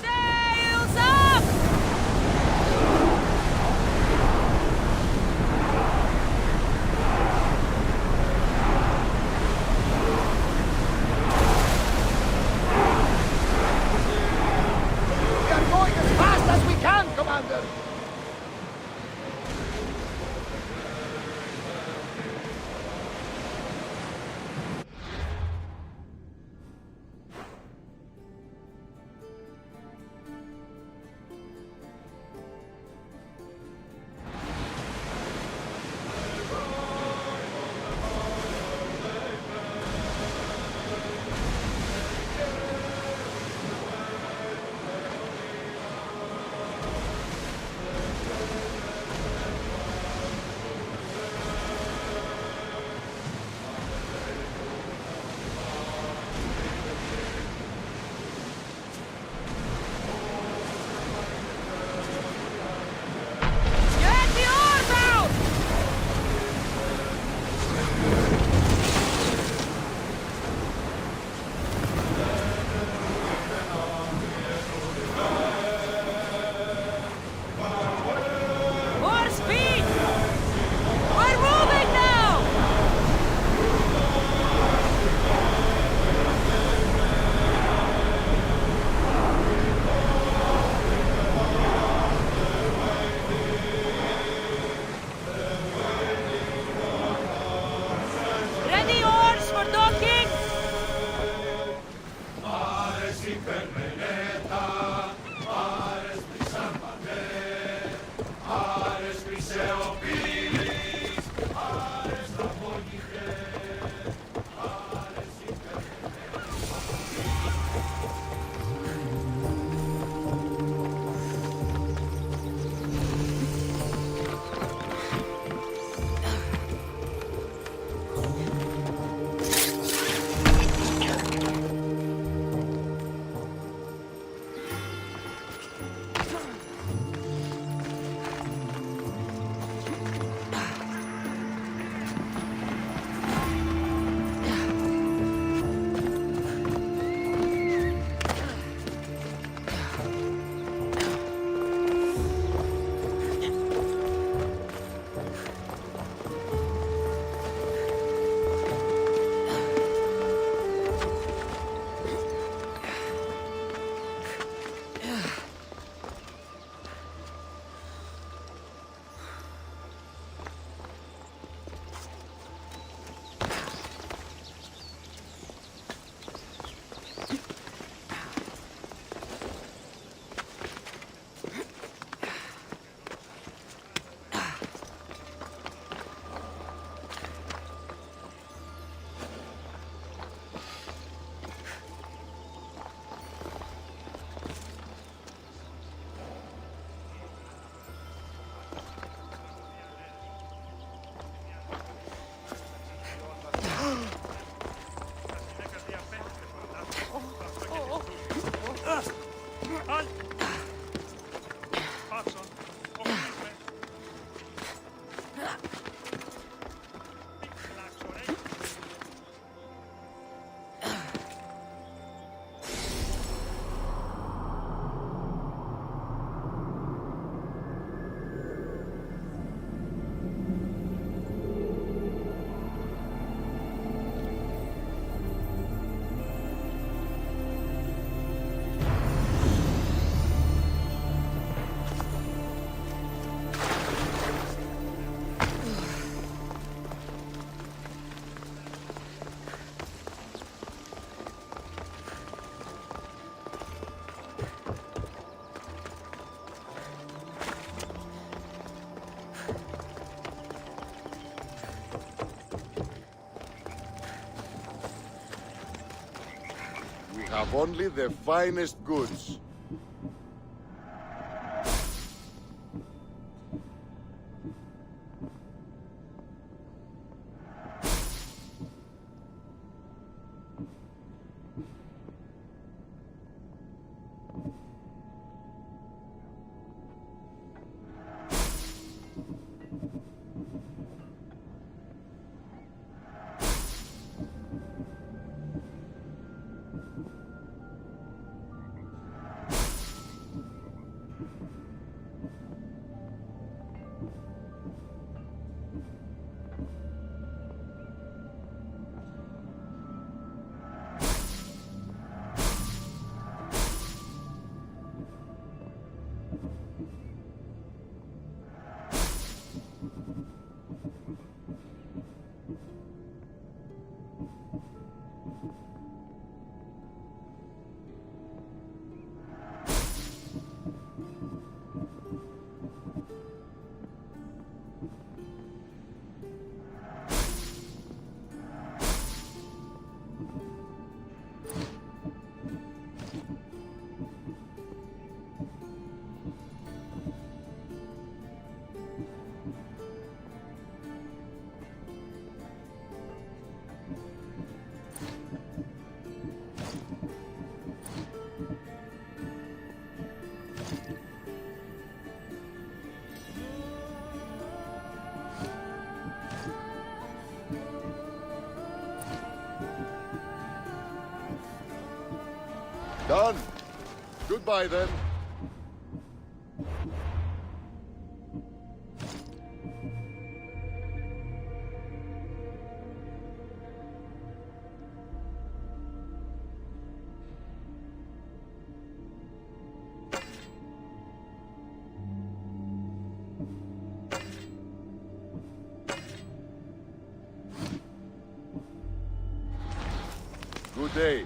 Sails up! We are going as fast as we can, Commander. We have only the finest goods. Done. Goodbye, then. Good day.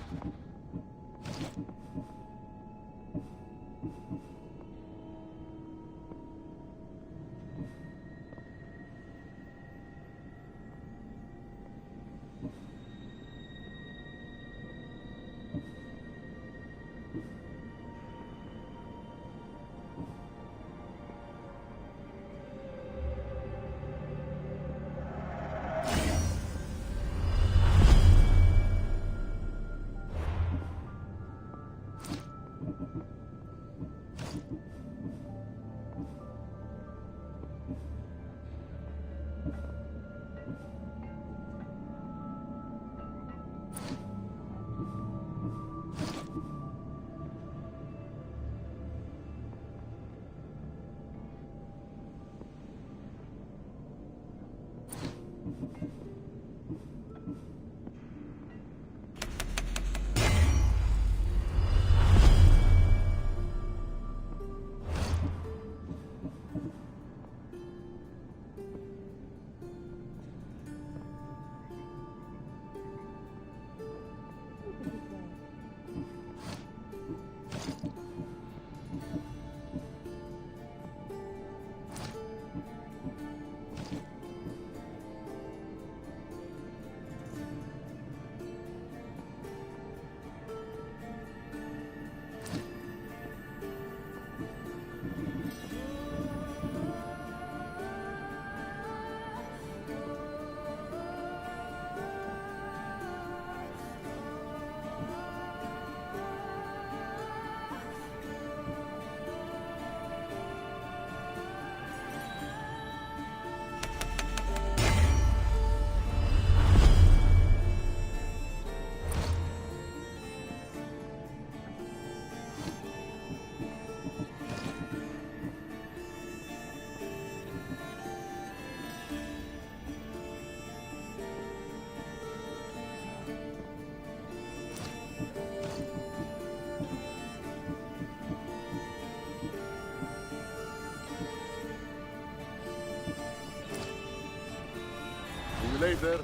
Later.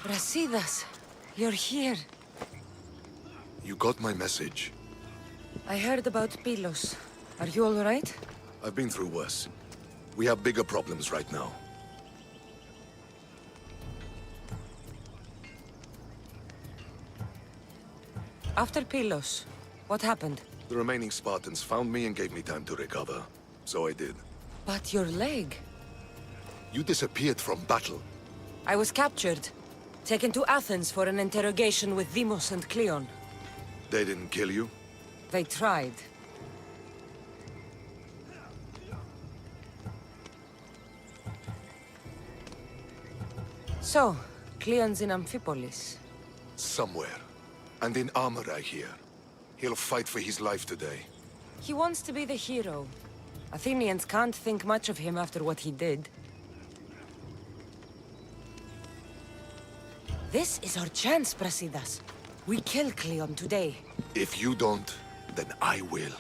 Brasidas, you're here. You got my message. I heard about Pilos. Are you all right? I've been through worse. We have bigger problems right now. After Pylos, what happened? The remaining Spartans found me and gave me time to recover. So I did. But your leg... You disappeared from battle. I was captured. Taken to Athens for an interrogation with Deimos and Cleon. They didn't kill you? They tried. So, Cleon's in Amphipolis. Somewhere. And in armor, I hear. He'll fight for his life today. He wants to be the hero. Athenians can't think much of him after what he did. This is our chance, Brasidas. We kill Cleon today. If you don't, then I will.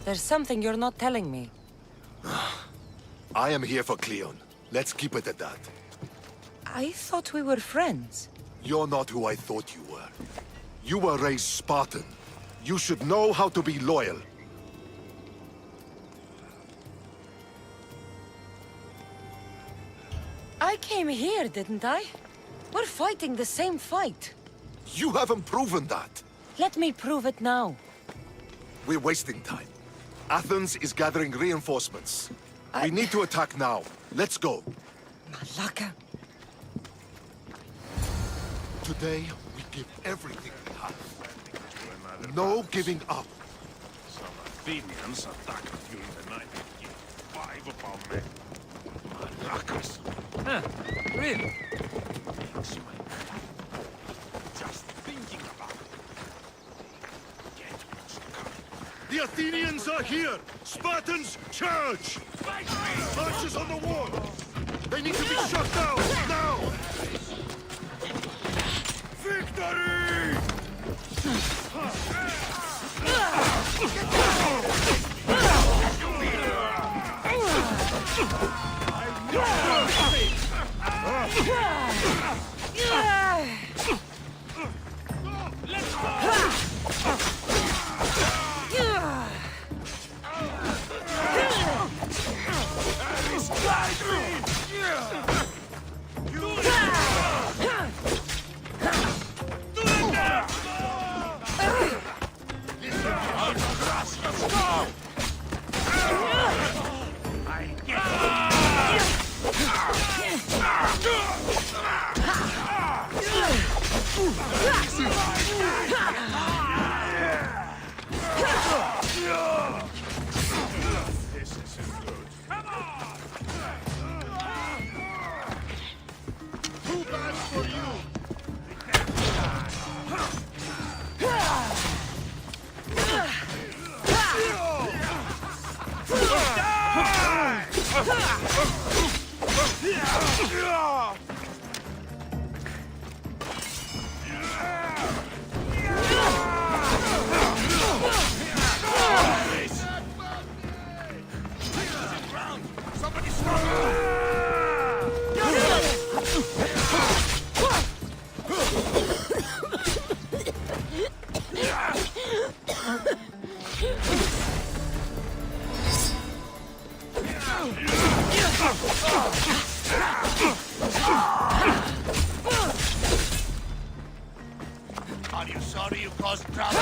There's something you're not telling me. I am here for Cleon. Let's keep it at that. I thought we were friends. You're not who I thought you were. You were raised Spartan. You should know how to be loyal. I came here, didn't I? We're fighting the same fight. You haven't proven that. Let me prove it now. We're wasting time. Athens is gathering reinforcements. We need to attack now. Let's go. Malaka. Today, we give everything we have. No giving up. Some Athenians attacked during the night and killed 5 of our men. Malakas. Really? Makes my just thinking about it. Get what's coming. The Athenians are here! Spartans, charge! Archers on the wall! They need to be shut down, now! Victory! Are you sorry you caused trouble?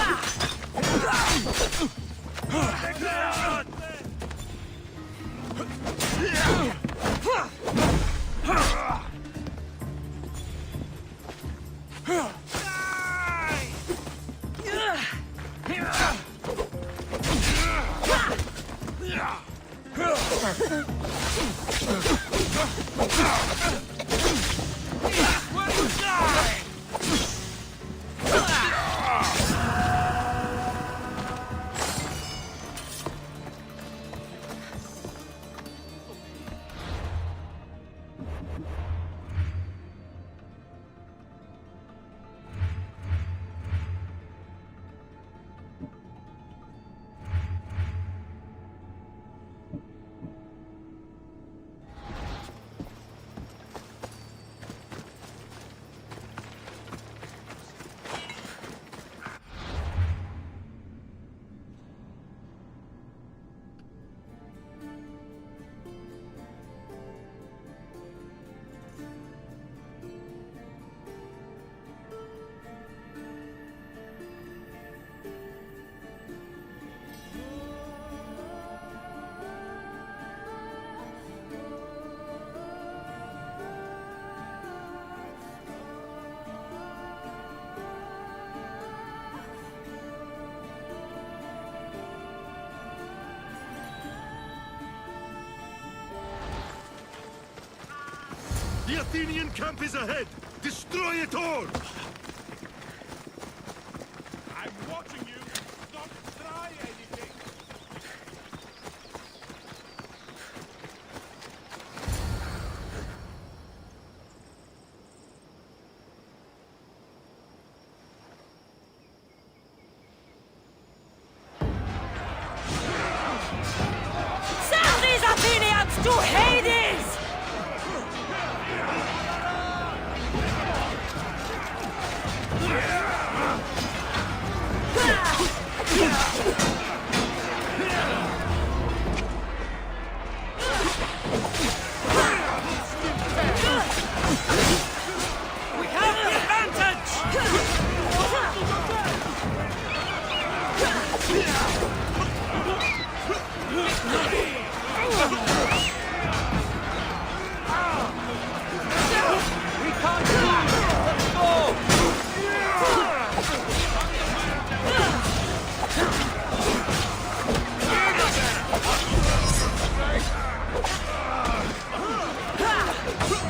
The Athenian camp is ahead! Destroy it all! I'm watching you! Don't try anything! Sell these Athenians to Hades! We have the advantage!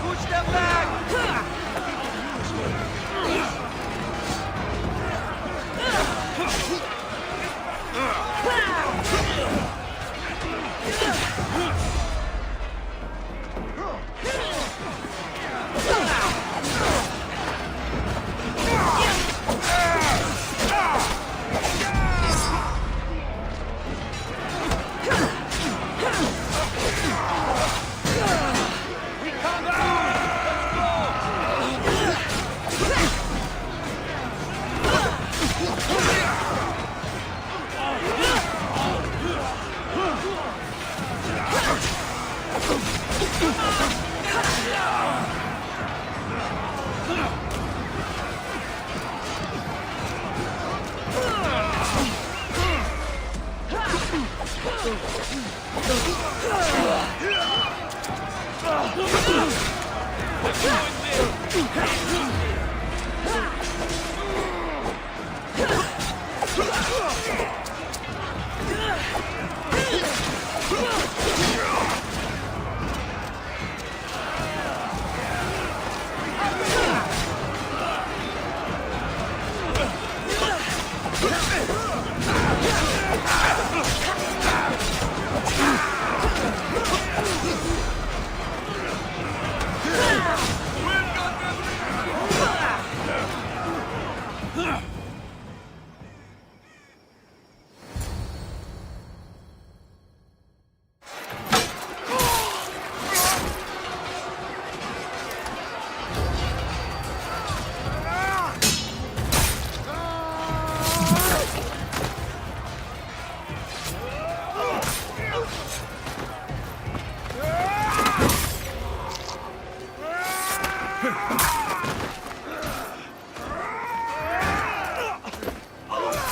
Push them back!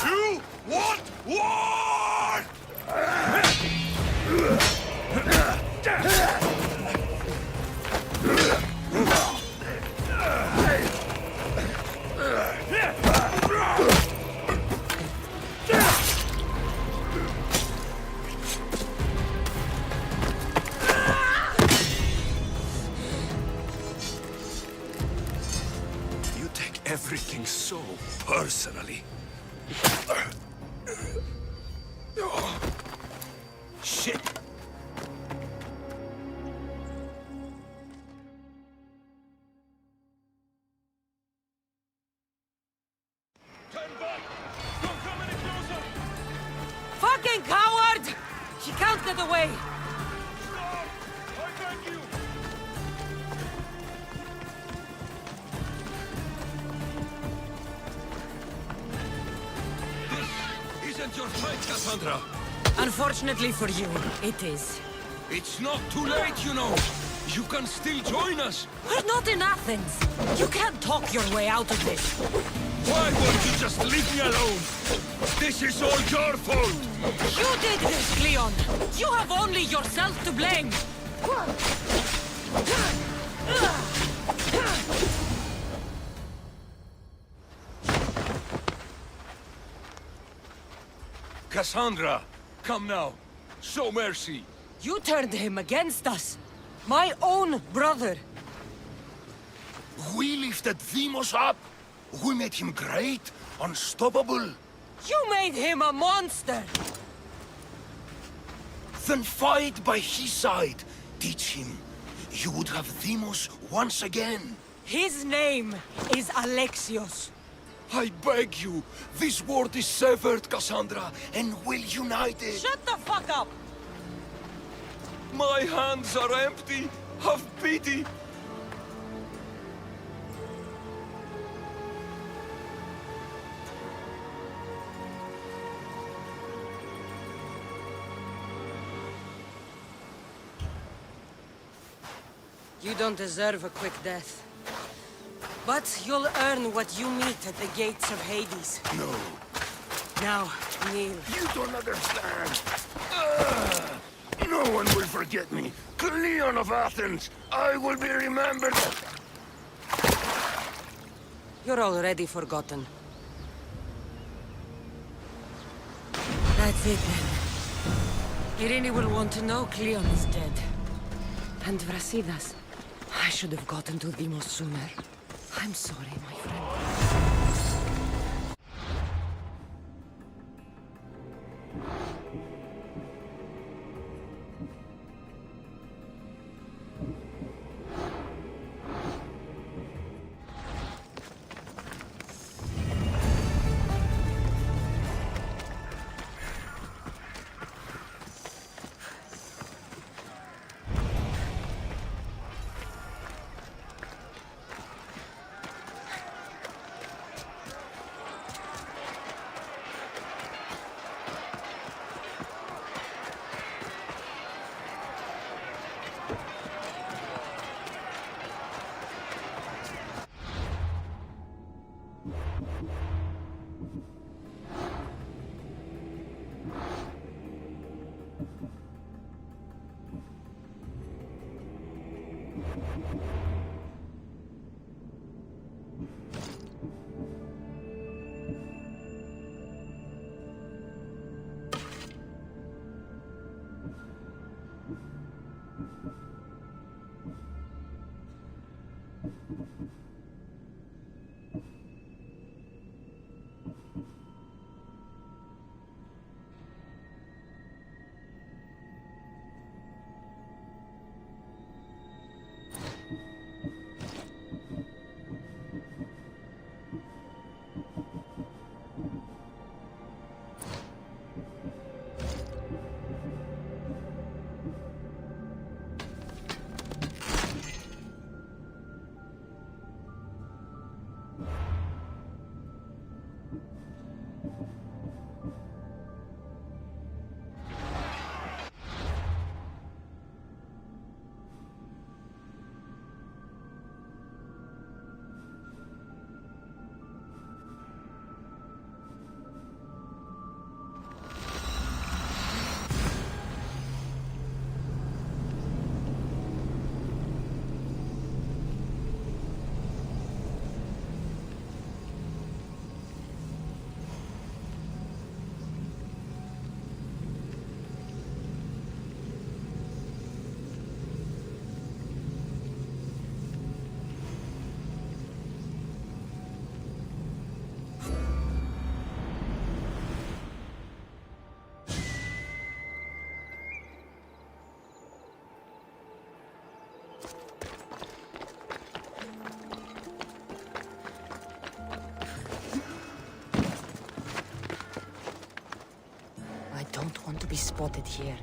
You want war! You take everything so personally. Shit! Turn back! Don't come any closer! Fucking coward! She can't get away! Stop! I beg you! This isn't your fight, Kassandra! Unfortunately for you, it is. It's not too late, you know! You can still join us! We're not in Athens! You can't talk your way out of this! Why won't you just leave me alone? This is all your fault! You did this, Cleon! You have only yourself to blame! Kassandra, come now. Show mercy. You turned him against us! My own brother! We lifted Demos up. We made him great, unstoppable. You made him a monster! Then fight by his side. Teach him. You would have Demos once again. His name is Alexios. I beg you, this world is severed, Kassandra, and we'll unite it. Shut the fuck up! My hands are empty. Have pity. You don't deserve a quick death. But you'll earn what you meet at the gates of Hades. No. Now, kneel. You don't understand. No one will forget me. Cleon of Athens, I will be remembered. You're already forgotten. That's it then. Irene will want to know Cleon is dead. And Brasidas. I should have gotten to Demos sooner. I'm sorry, my friend. I don't want to be spotted here.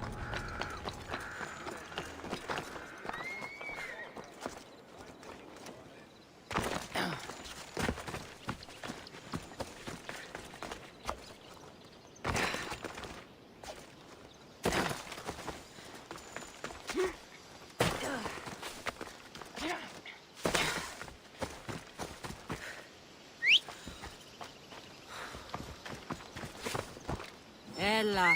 Ella.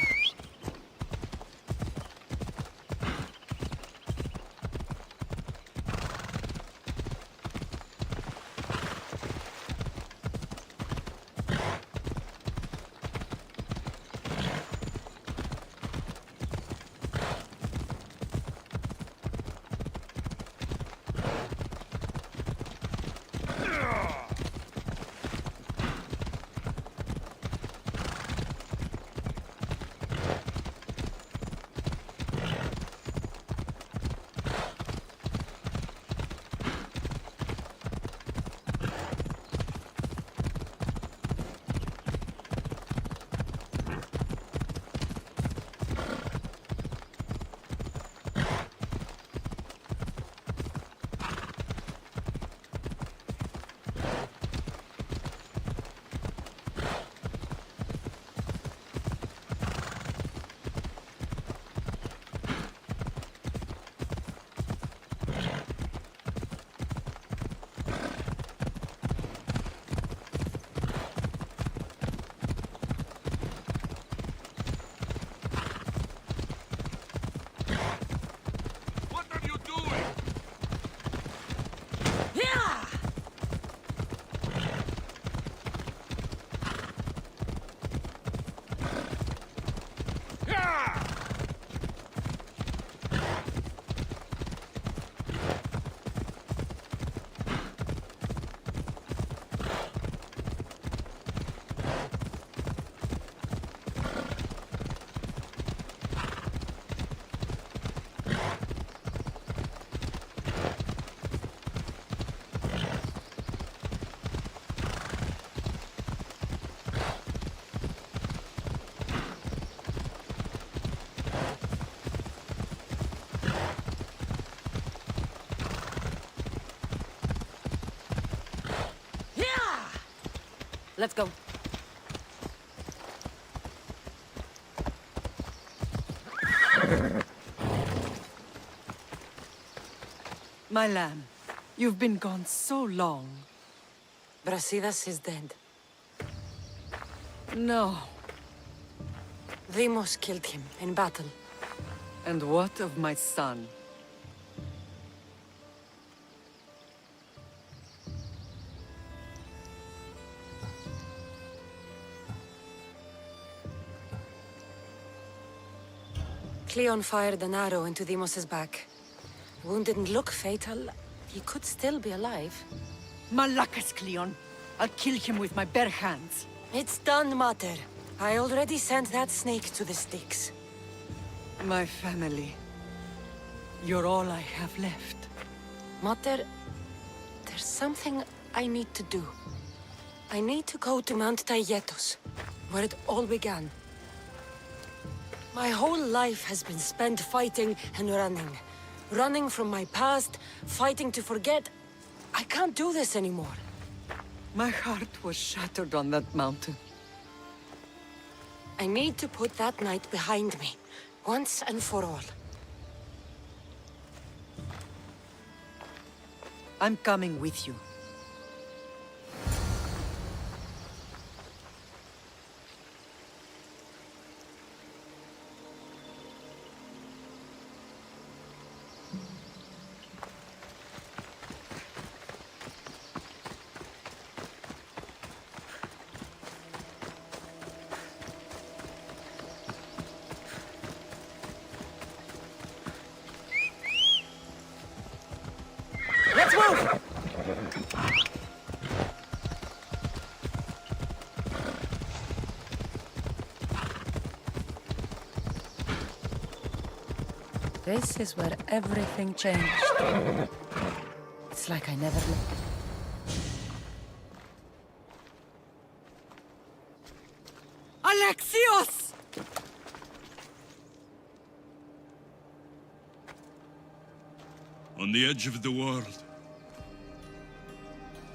Let's go. My lamb, you've been gone so long. Brasidas is dead. No. Demos killed him in battle. And what of my son? Cleon fired an arrow into Demos's back. Wound didn't look fatal. He could still be alive. Malakas, Cleon. I'll kill him with my bare hands. It's done, Mater. I already sent that snake to the sticks. My family. You're all I have left. Mater, there's something I need to do. I need to go to Mount Tayetos, where it all began. My whole life has been spent fighting and running. Running from my past, fighting to forget. I can't do this anymore. My heart was shattered on that mountain. I need to put that night behind me, once and for all. I'm coming with you. Let's move! This is where everything changed. It's like I never left. Alexios! On the edge of the world,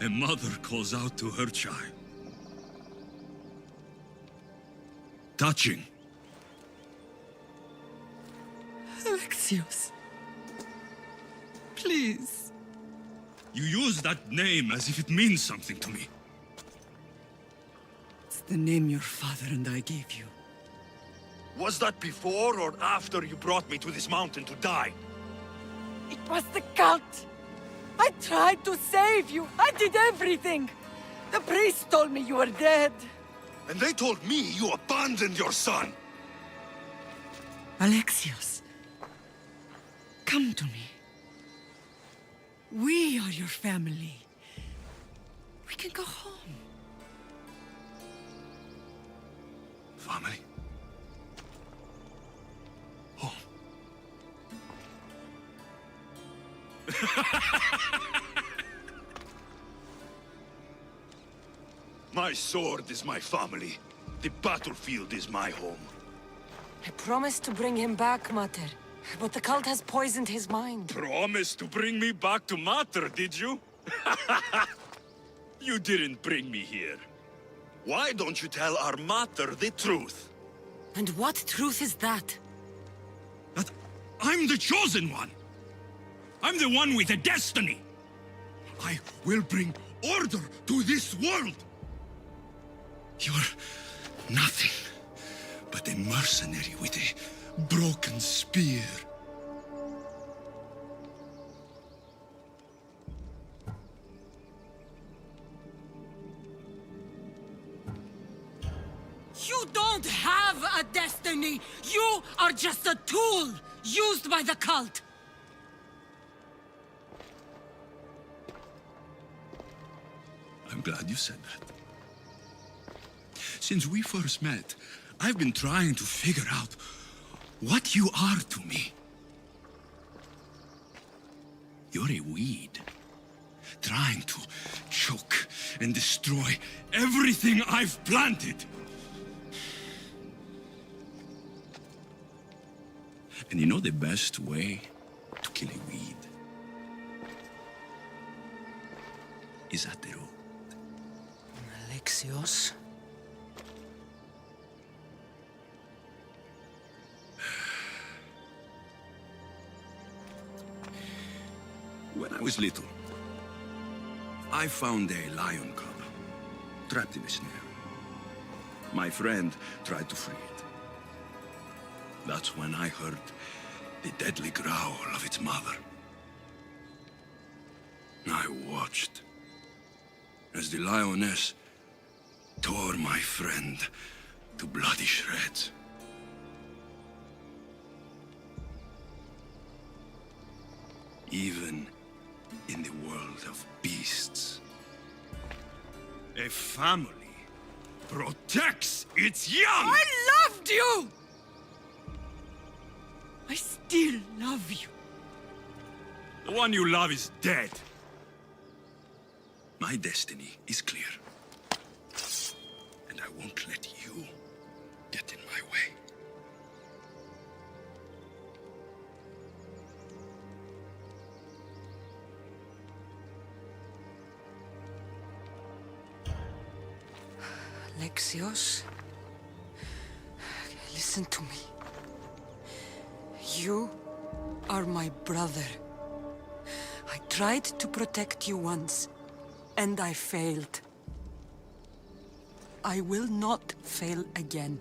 a mother calls out to her child. Touching. Alexios. Please. You use that name as if it means something to me. It's the name your father and I gave you. Was that before or after you brought me to this mountain to die? It was the cult! I tried to save you! I did everything! The priest told me you were dead! And they told me you abandoned your son! Alexios, come to me. We are your family. We can go home. Family? Home? My sword is my family. The battlefield is my home. I promised to bring him back, Mater. But the cult has poisoned his mind. Promised to bring me back to Mater, did you? You didn't bring me here. Why don't you tell our Mater the truth? And what truth is that? That I'm the chosen one. I'm the one with a destiny. I will bring order to this world. You're nothing but a mercenary with a broken spear. You don't have a destiny! You are just a tool used by the cult! I'm glad you said that. Since we first met, I've been trying to figure out what you are to me. You're a weed, trying to choke and destroy everything I've planted. And you know the best way to kill a weed is at the root. Alexios? Lexios. When I was little, I found a lion cub trapped in a snare. My friend tried to free it. That's when I heard the deadly growl of its mother. I watched as the lioness tore my friend to bloody shreds. Even in the world of beasts, a family protects its young! I loved you! I still love you. The one you love is dead. My destiny is clear. And I won't let you get in my way. Lexios, listen to me. You are my brother. I tried to protect you once, and I failed. I will not fail again.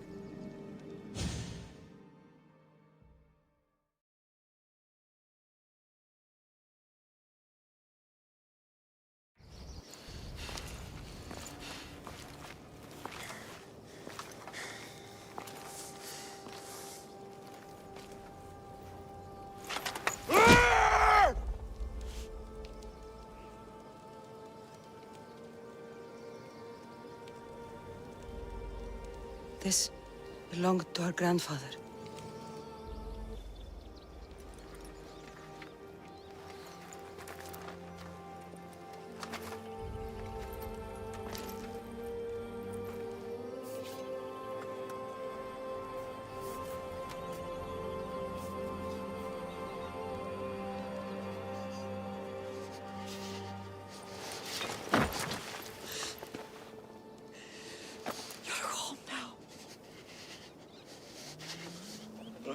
This belonged to our grandfather.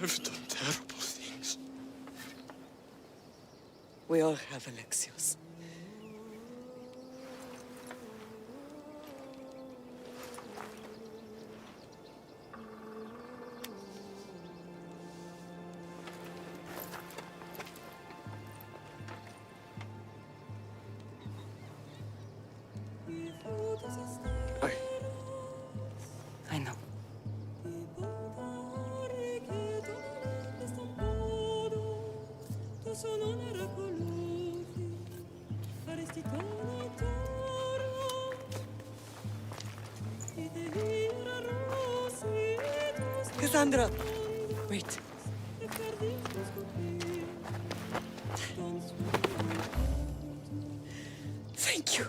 I've done terrible things. We all have, Alexios. I know. Kassandra! Wait. Thank you.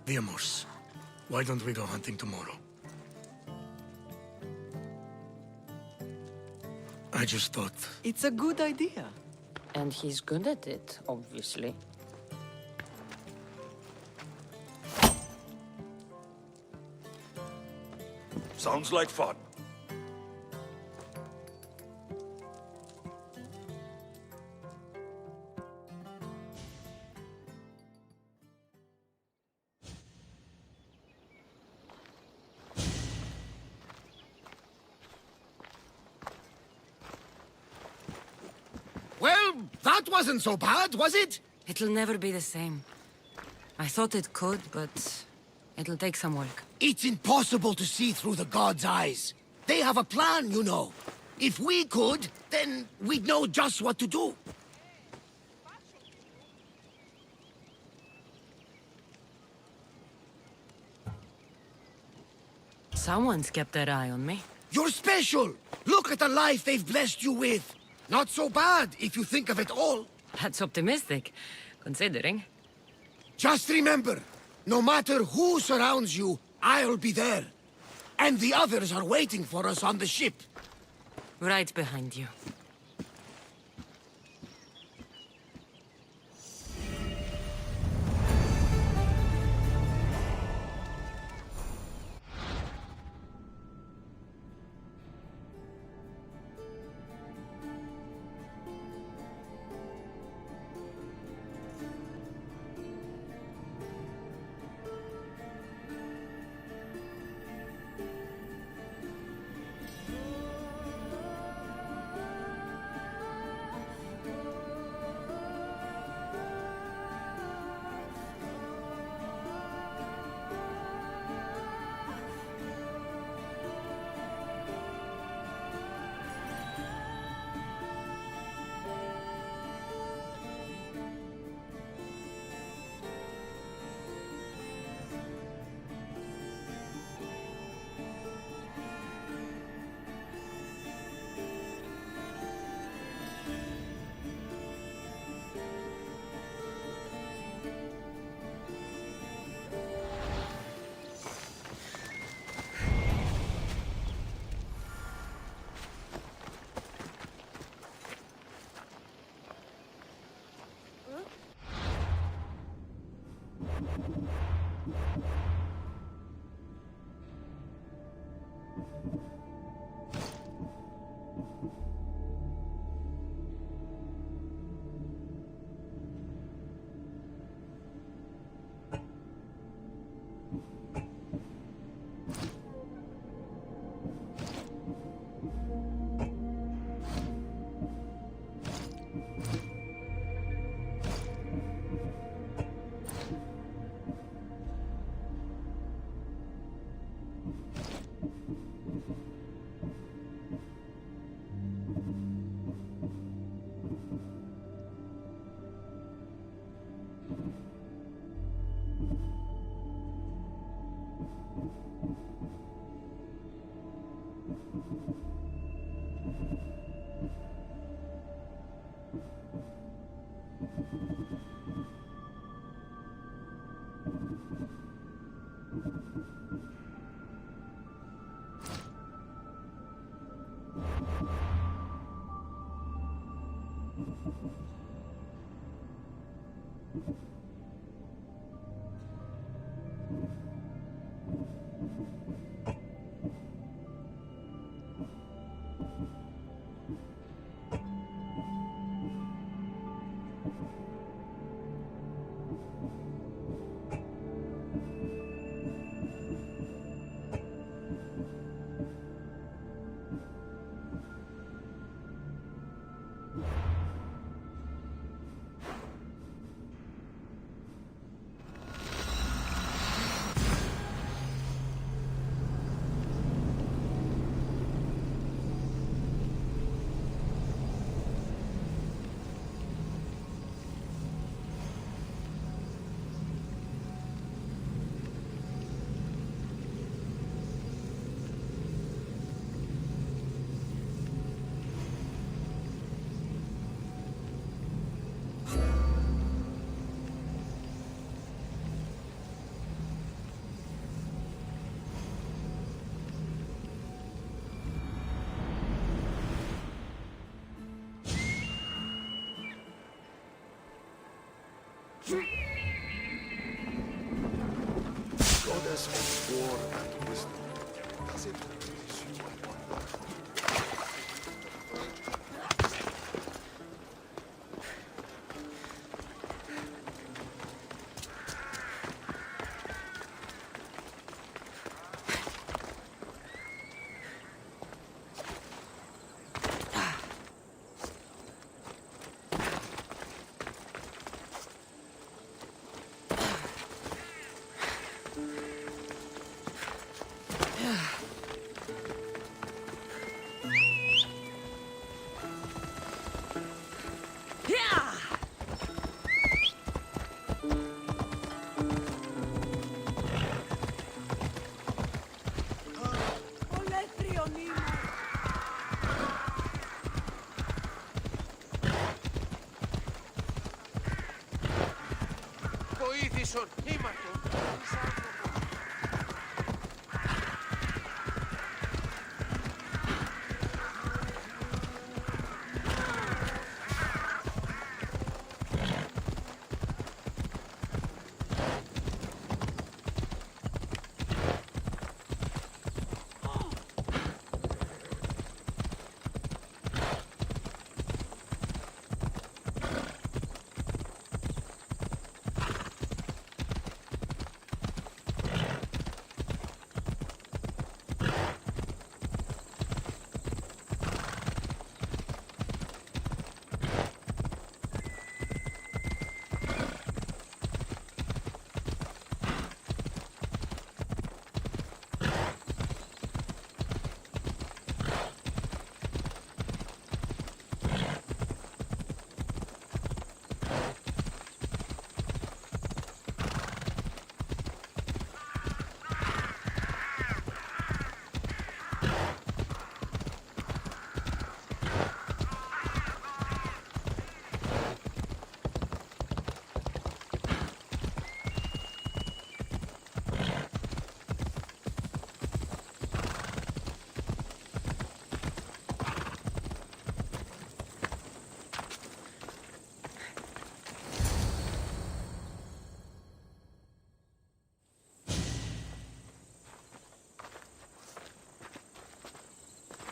GAMMyWoRMz. Why don't we go hunting tomorrow? I just thought... It's a good idea. And he's good at it, obviously. Sounds like fun. Well, that wasn't so bad, was it? It'll never be the same. I thought it could, but it'll take some work. It's impossible to see through the gods' eyes. They have a plan, you know. If we could, then we'd know just what to do. Someone's kept their eye on me. You're special! Look at the life they've blessed you with! Not so bad, if you think of it all. That's optimistic, considering. Just remember, no matter who surrounds you, I'll be there. And the others are waiting for us on the ship. Right behind you. Goddess of war and wisdom. Does it please you, I wonder? Βοήθησον, ήμαρτον.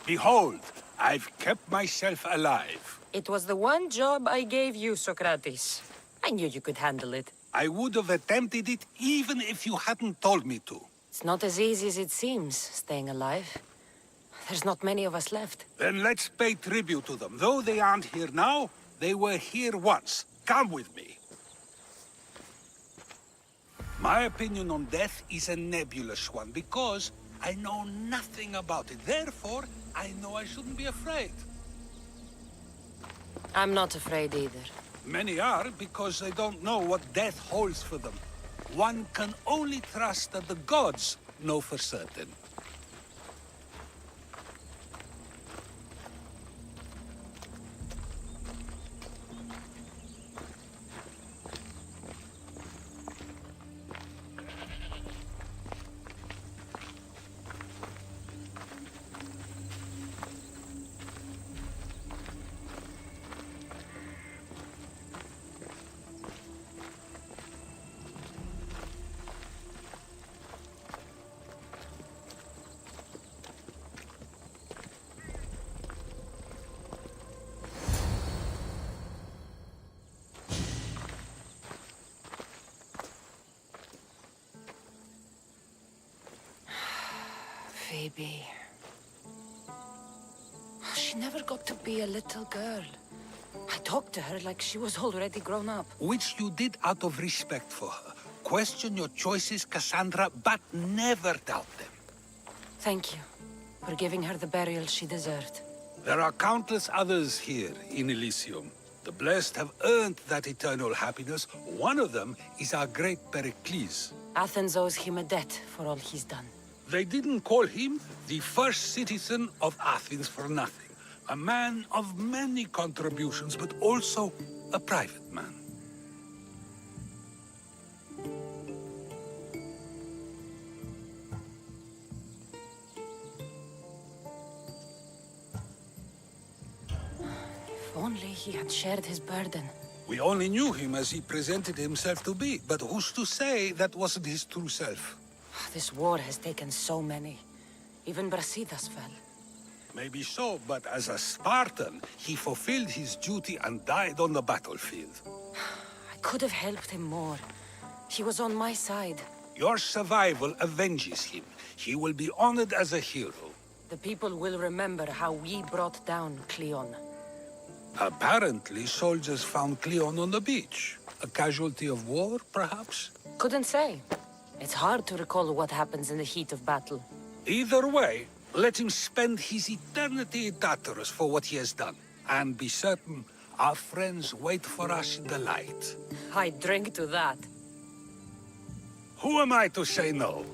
Behold, I've kept myself alive. It was the one job I gave you, Socrates. I knew you could handle it. I would have attempted it even if you hadn't told me to. It's not as easy as it seems, staying alive. There's not many of us left. Then let's pay tribute to them. Though they aren't here now, they were here once. Come with me. My opinion on death is a nebulous one, because I know nothing about it. Therefore, I know I shouldn't be afraid. I'm not afraid either. Many are, because they don't know what death holds for them. One can only trust that the gods know for certain. Phoebe. She never got to be a little girl. I talked to her like she was already grown up. Which you did out of respect for her. Question your choices, Kassandra, but never doubt them. Thank you for giving her the burial she deserved. There are countless others here in Elysium. The blessed have earned that eternal happiness. One of them is our great Pericles. Athens owes him a debt for all he's done. They didn't call him the first citizen of Athens for nothing. A man of many contributions, but also a private man. If only he had shared his burden. We only knew him as he presented himself to be, but who's to say that wasn't his true self? This war has taken so many. Even Brasidas fell. Maybe so, but as a Spartan, he fulfilled his duty and died on the battlefield. I could have helped him more. He was on my side. Your survival avenges him. He will be honored as a hero. The people will remember how we brought down Cleon. Apparently, soldiers found Cleon on the beach. A casualty of war, perhaps? Couldn't say. It's hard to recall what happens in the heat of battle. Either way, let him spend his eternity in Tartarus for what he has done. And be certain, our friends wait for us in the light. I drink to that. Who am I to say no?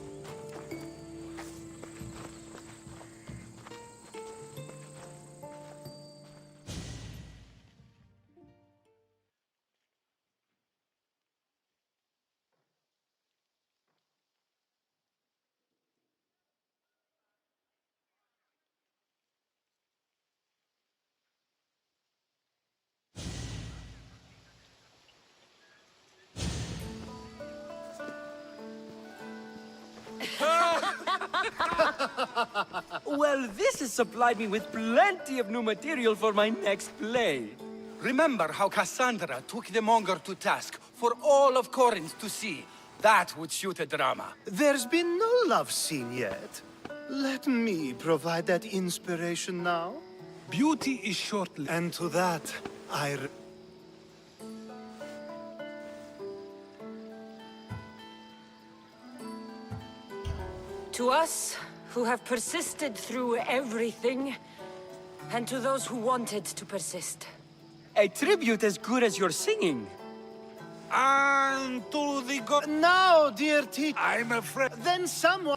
Well, this has supplied me with plenty of new material for my next play. Remember how Kassandra took the Monger to task for all of Corinth to see. That would shoot a drama. There's been no love scene yet. Let me provide that inspiration now. Beauty is short-lived. And to that, To us, who have persisted through everything, and to those who wanted to persist. A tribute as good as your singing. And to the god... No, dear teacher. I'm afraid... Then someone...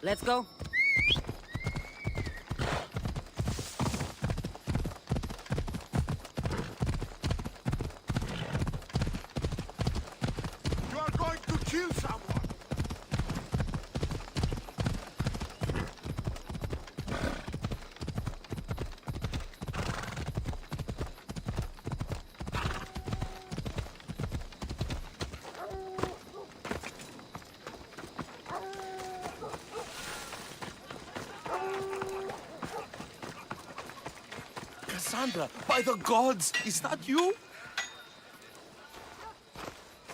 Let's go. You are going to kill someone! Kassandra, by the gods, is that you?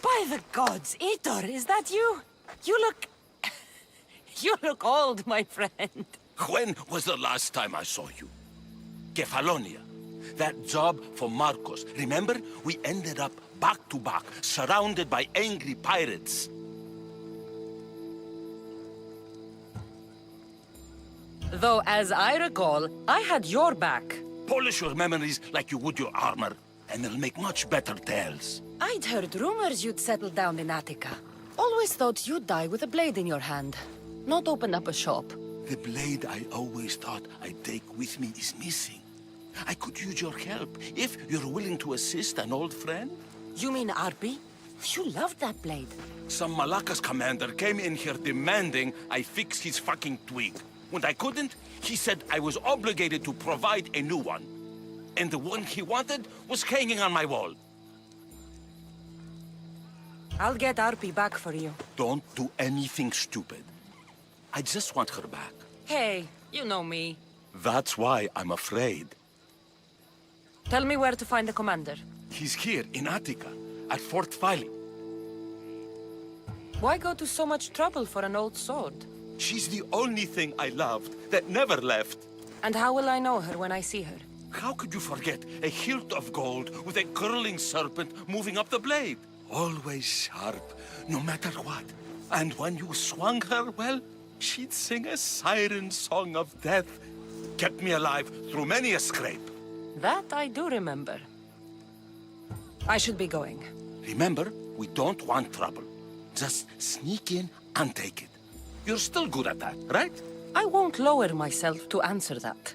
By the gods, Itor, is that you? You look... you look old, my friend. When was the last time I saw you? Kefalonia. That job for Marcos. Remember? We ended up back to back, surrounded by angry pirates. Though, as I recall, I had your back. Polish your memories like you would your armor, and they'll make much better tales. I'd heard rumors you'd settled down in Attica. Always thought you'd die with a blade in your hand, not open up a shop. The blade I always thought I'd take with me is missing. I could use your help, if you're willing to assist an old friend. You mean Arpi? You loved that blade. Some Malacca's commander came in here demanding I fix his fucking twig. When I couldn't, he said I was obligated to provide a new one. And the one he wanted was hanging on my wall. I'll get Arpi back for you. Don't do anything stupid. I just want her back. Hey, you know me. That's why I'm afraid. Tell me where to find the commander. He's here in Attica, at Fort Phili. Why go to so much trouble for an old sword? She's the only thing I loved that never left. And how will I know her when I see her? How could you forget a hilt of gold with a curling serpent moving up the blade? Always sharp, no matter what. And when you swung her, well, she'd sing a siren song of death. Kept me alive through many a scrape. That I do remember. I should be going. Remember, we don't want trouble. Just sneak in and take it. You're still good at that, right? I won't lower myself to answer that.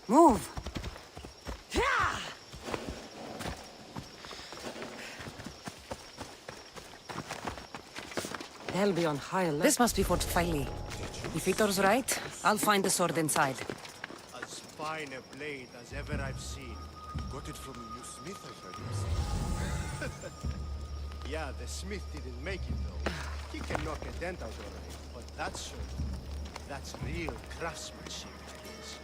Move! They'll be on high alert. This must be Fort Phili. If Itor's right, I'll find the sword inside. As fine a blade as ever I've seen. Got it from a new smith, I heard him say. Yeah, the smith didn't make it though. He can knock a dent out of it, but that sword, that's real craftsmanship it is.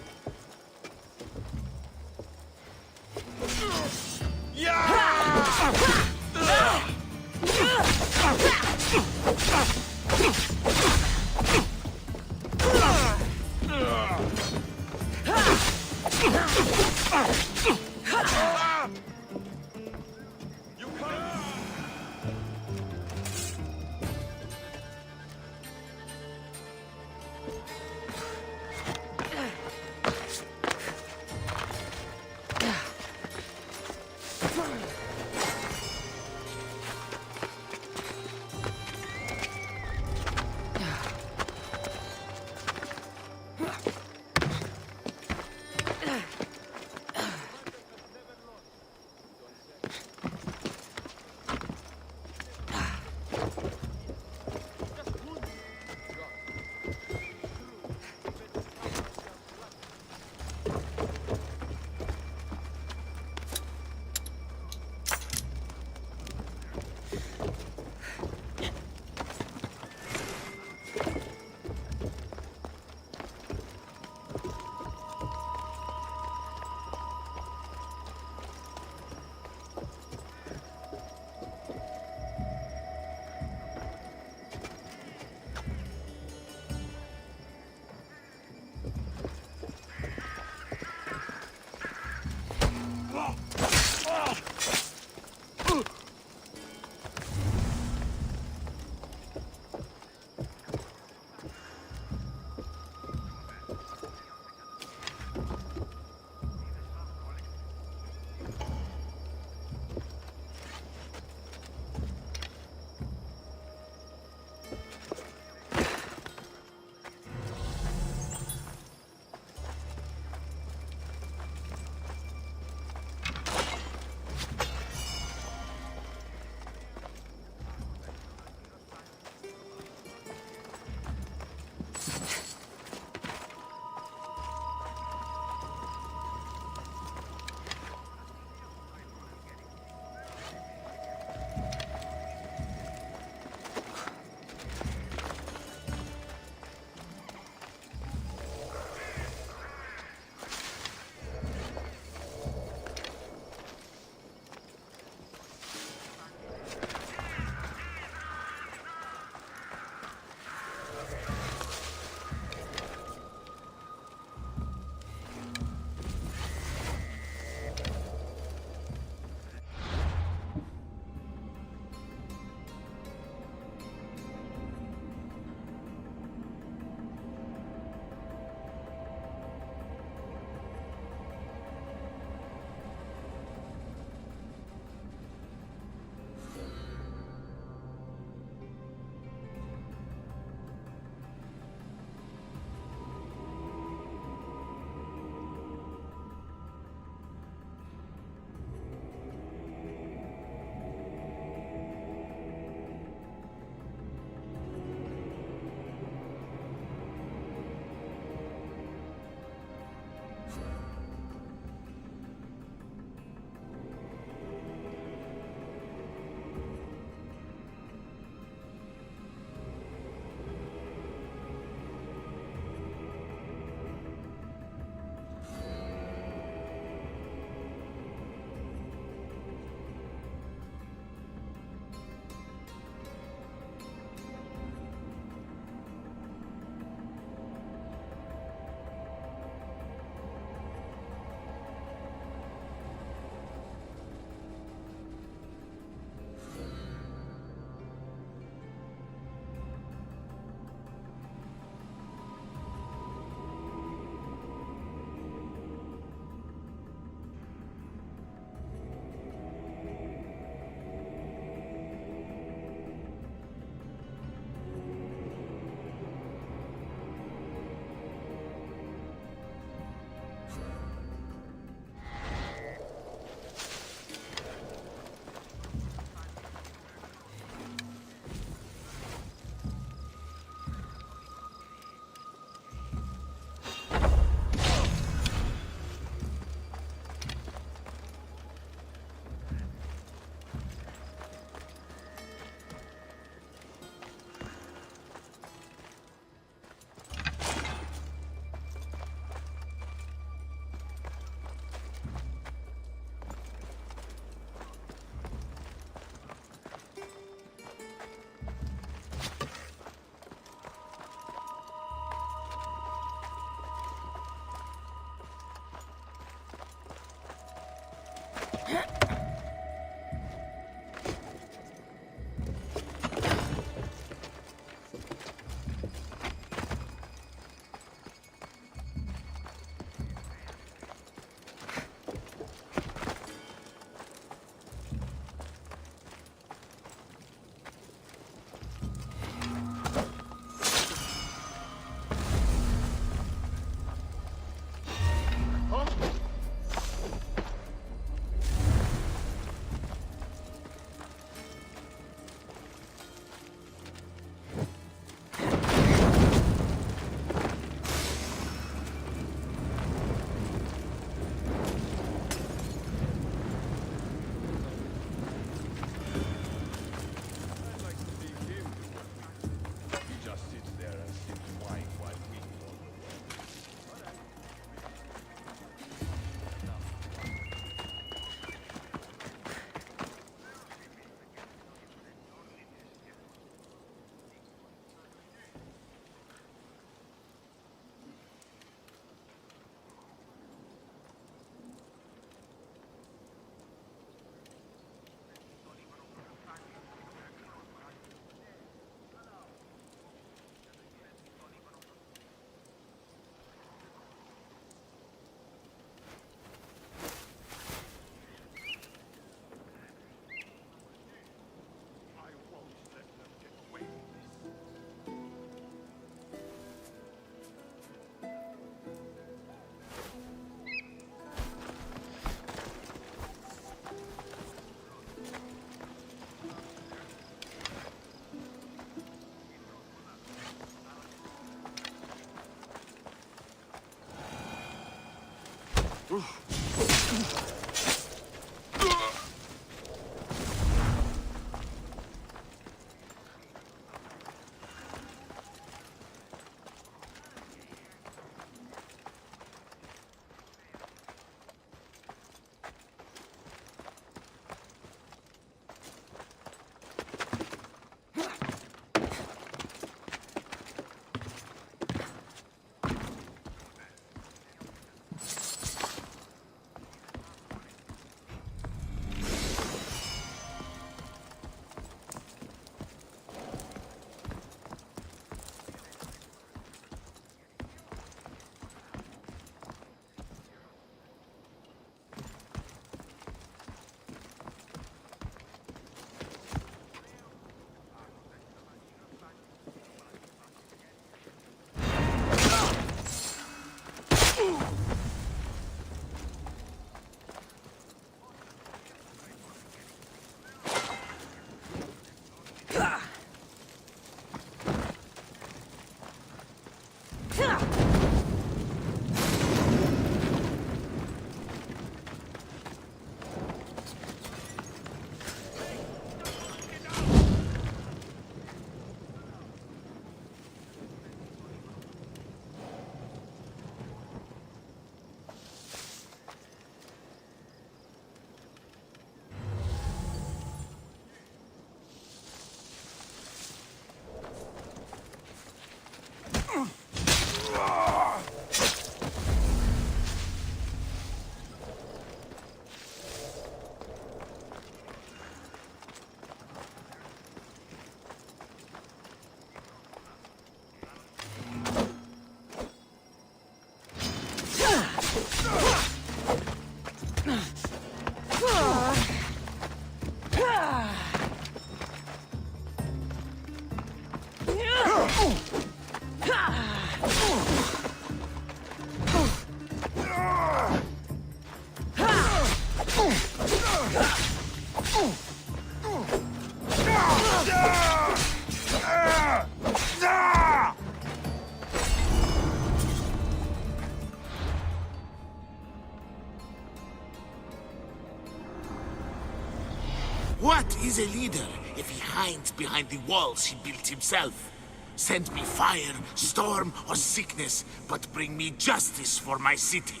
What is a leader if he hides behind the walls he built himself? Send me fire, storm, or sickness, but bring me justice for my city.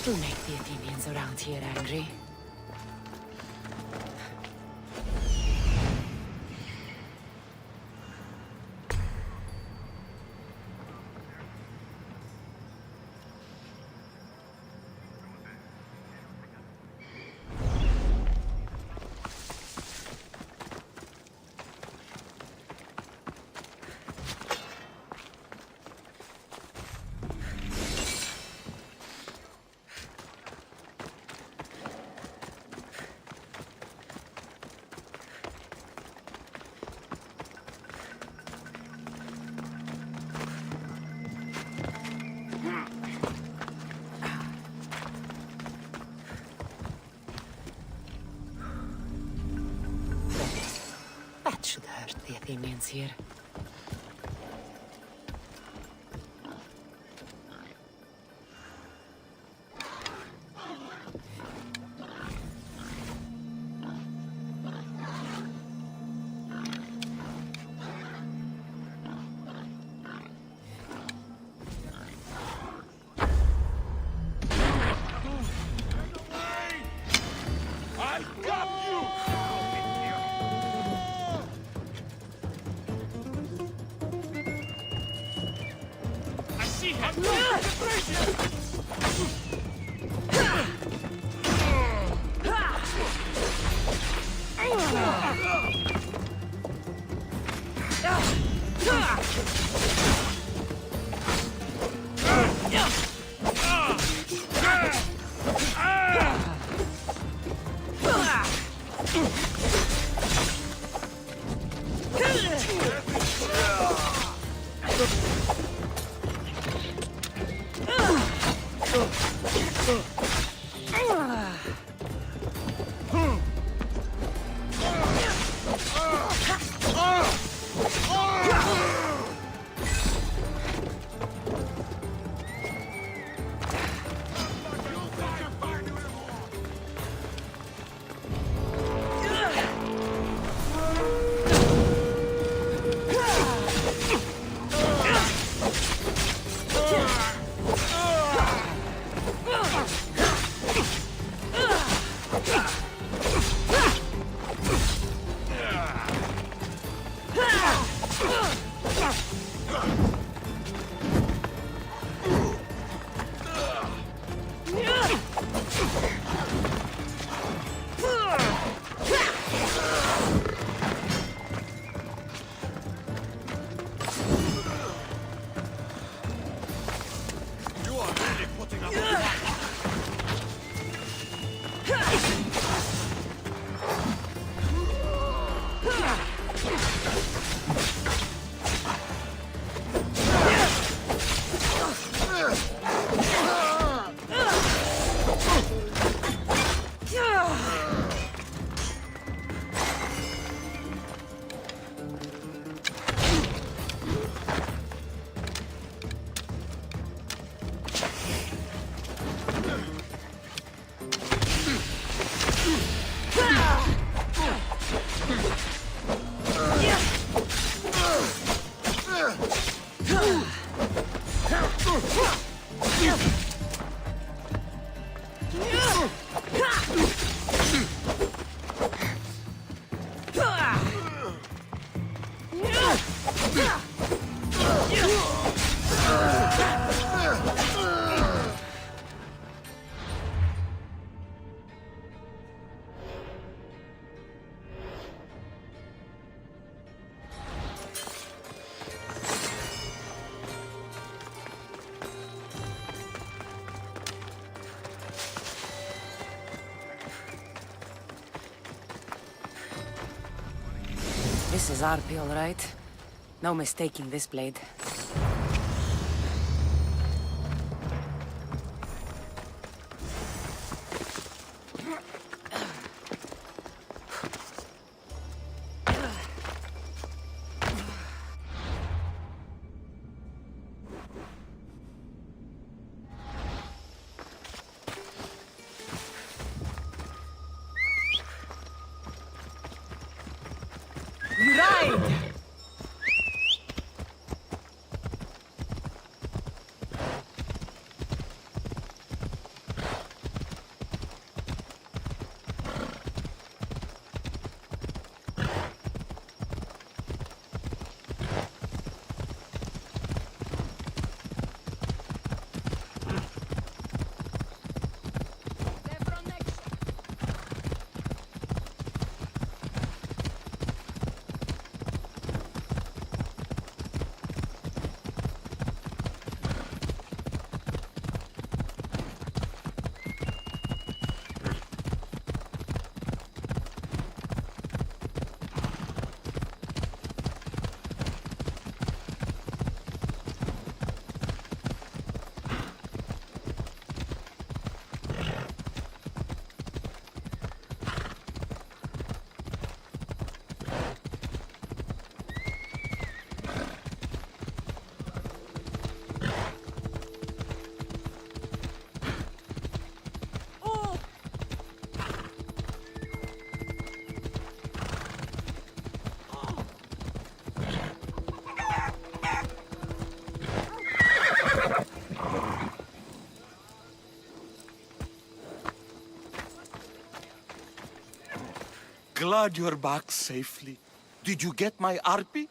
That'll make the Athenians around here angry. That should hurt the Athenians here. I got you! This is RP, all right. No mistaking this blade. Glad you're back safely. Did you get my arpy?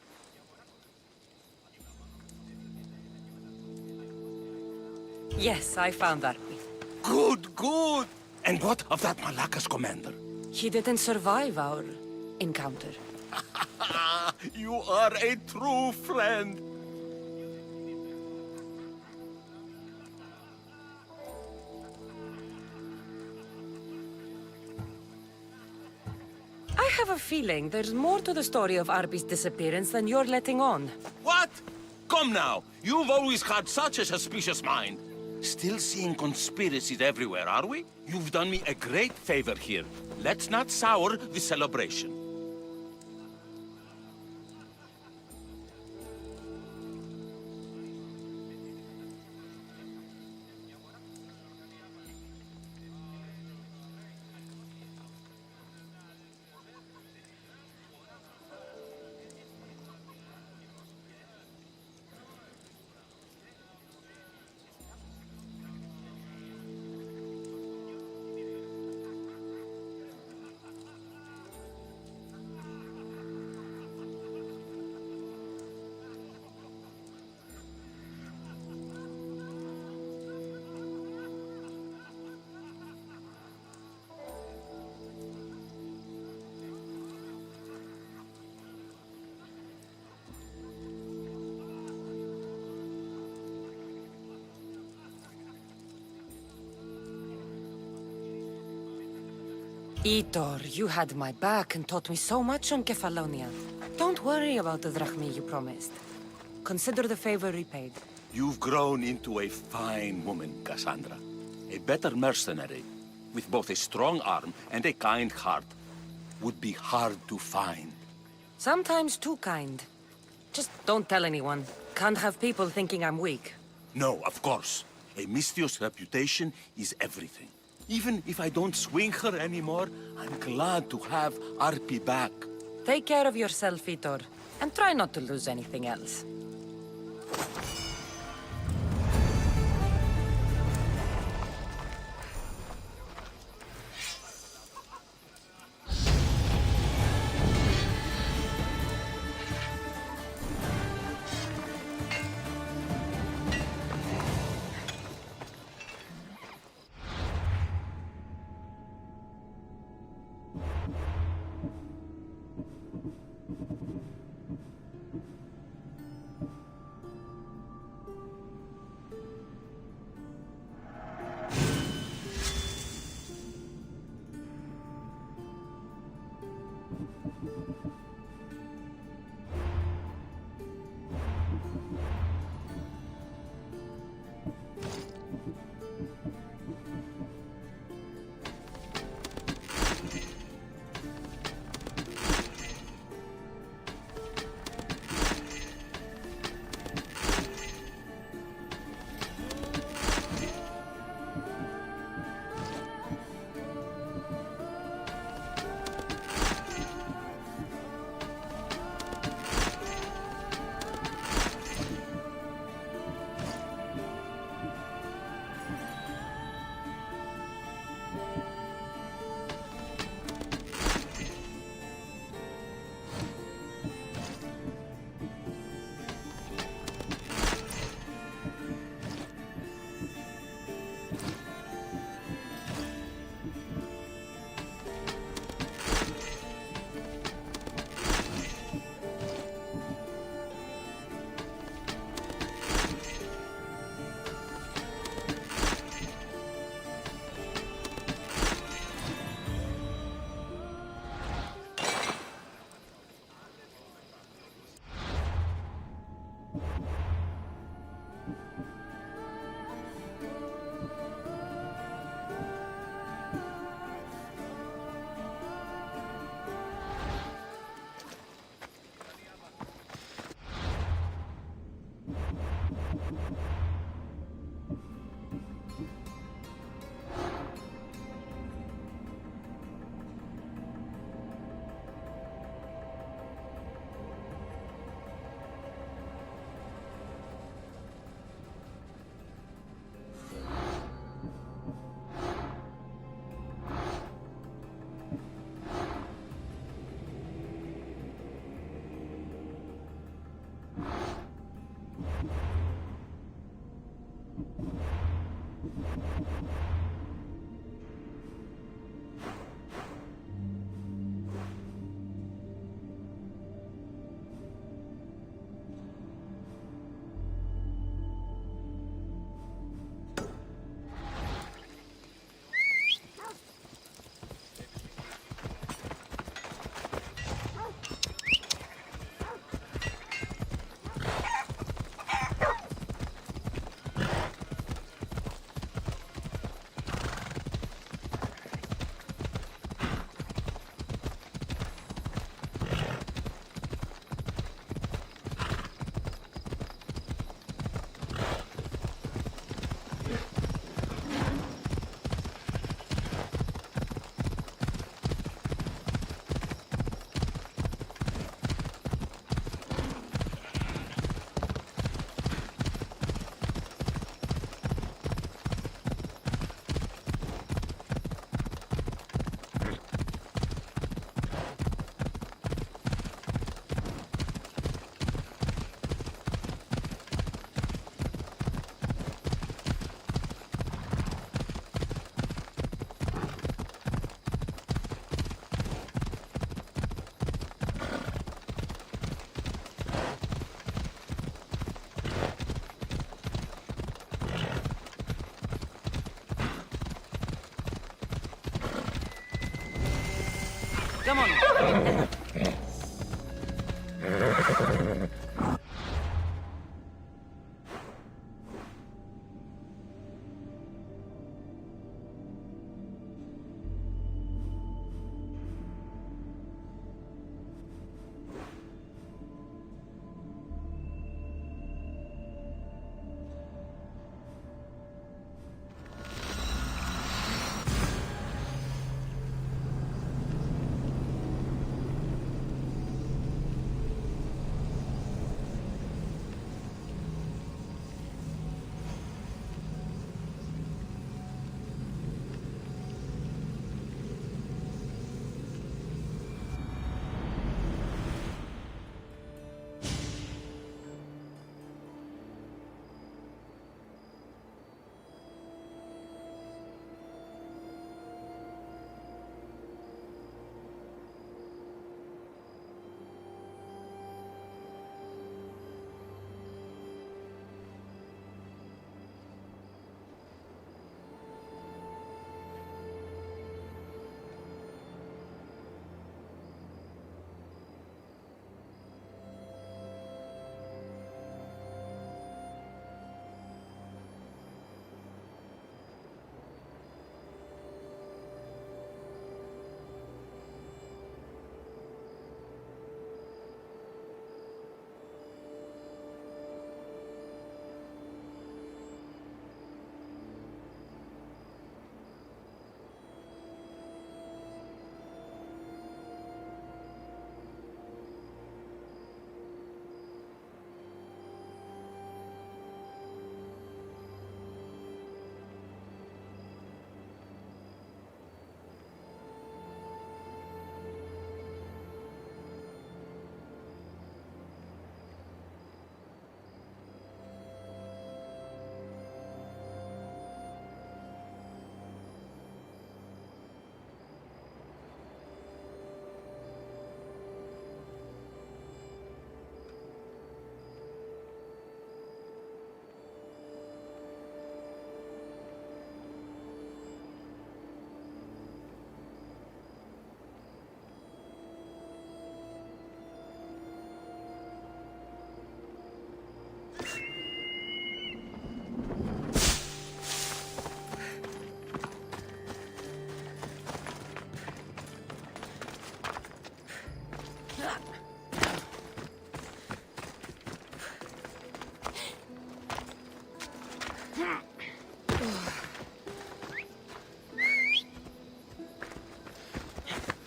Yes, I found Arpi. Good, good. And what of that Malacca's commander? He didn't survive our encounter. You are a true friend. I have a feeling there's more to the story of Arpi's disappearance than you're letting on. What? Come now. You've always had such a suspicious mind. Still seeing conspiracies everywhere, are we? You've done me a great favor here. Let's not sour the celebration. Itor, you had my back and taught me so much on Kefalonia. Don't worry about the drachmi you promised. Consider the favor repaid. You've grown into a fine woman, Kassandra. A better mercenary, with both a strong arm and a kind heart, would be hard to find. Sometimes too kind. Just don't tell anyone. Can't have people thinking I'm weak. No, of course. A Misthios reputation is everything. Even if I don't swing her anymore, I'm glad to have Arpi back. Take care of yourself, Itor, and try not to lose anything else. Come on.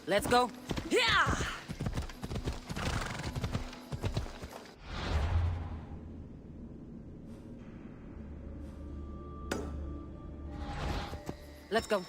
Let's go. Yeah! Let's go.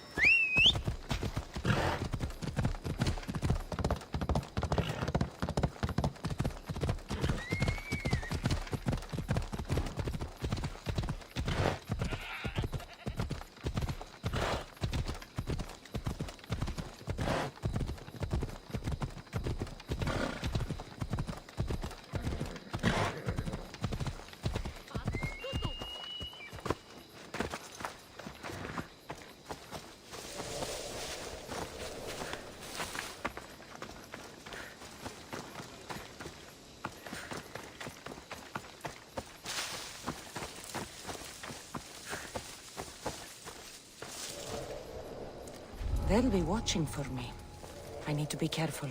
They'll be watching for me. I need to be careful.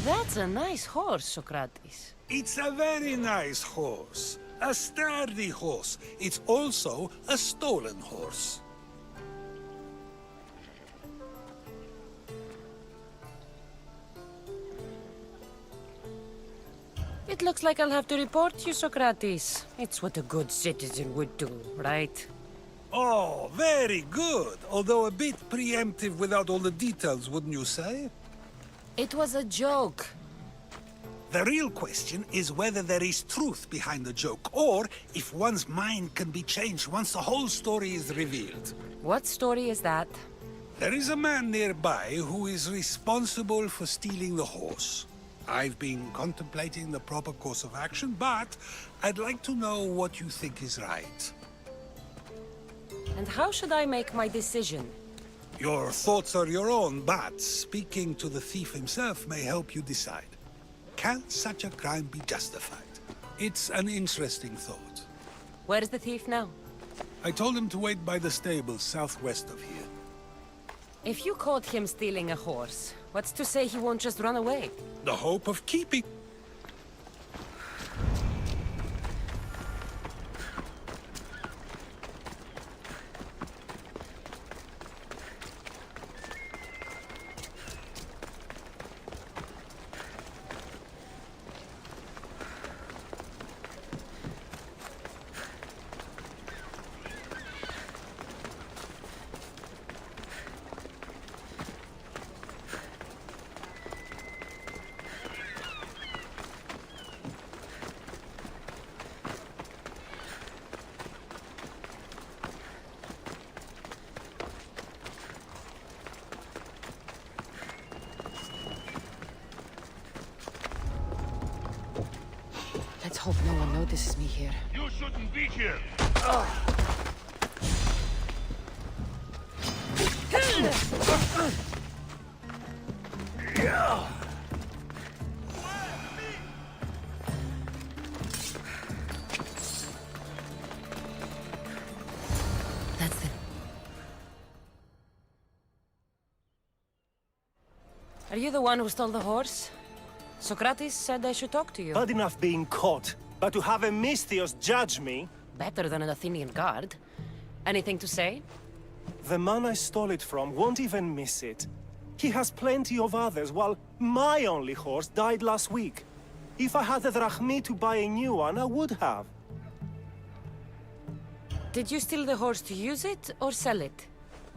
That's a nice horse, Socrates. It's a very nice horse. A sturdy horse. It's also a stolen horse. It looks like I'll have to report you, Socrates. It's what a good citizen would do, right? Oh, very good. Although a bit preemptive without all the details, wouldn't you say? It was a joke. The real question is whether there is truth behind the joke, or if one's mind can be changed once the whole story is revealed. What story is that? There is a man nearby who is responsible for stealing the horse. I've been contemplating the proper course of action, but I'd like to know what you think is right. And how should I make my decision? Your thoughts are your own, but speaking to the thief himself may help you decide. Can such a crime be justified? It's an interesting thought. Where is the thief now? I told him to wait by the stables southwest of here. If you caught him stealing a horse, what's to say he won't just run away? The hope of keeping... Let's hope no one notices me here. You shouldn't be here. That's it. Are you the one who stole the horse? Socrates said I should talk to you. Bad enough being caught, but to have a Misthios judge me... Better than an Athenian guard. Anything to say? The man I stole it from won't even miss it. He has plenty of others, while my only horse died last week. If I had the drachmi to buy a new one, I would have. Did you steal the horse to use it, or sell it?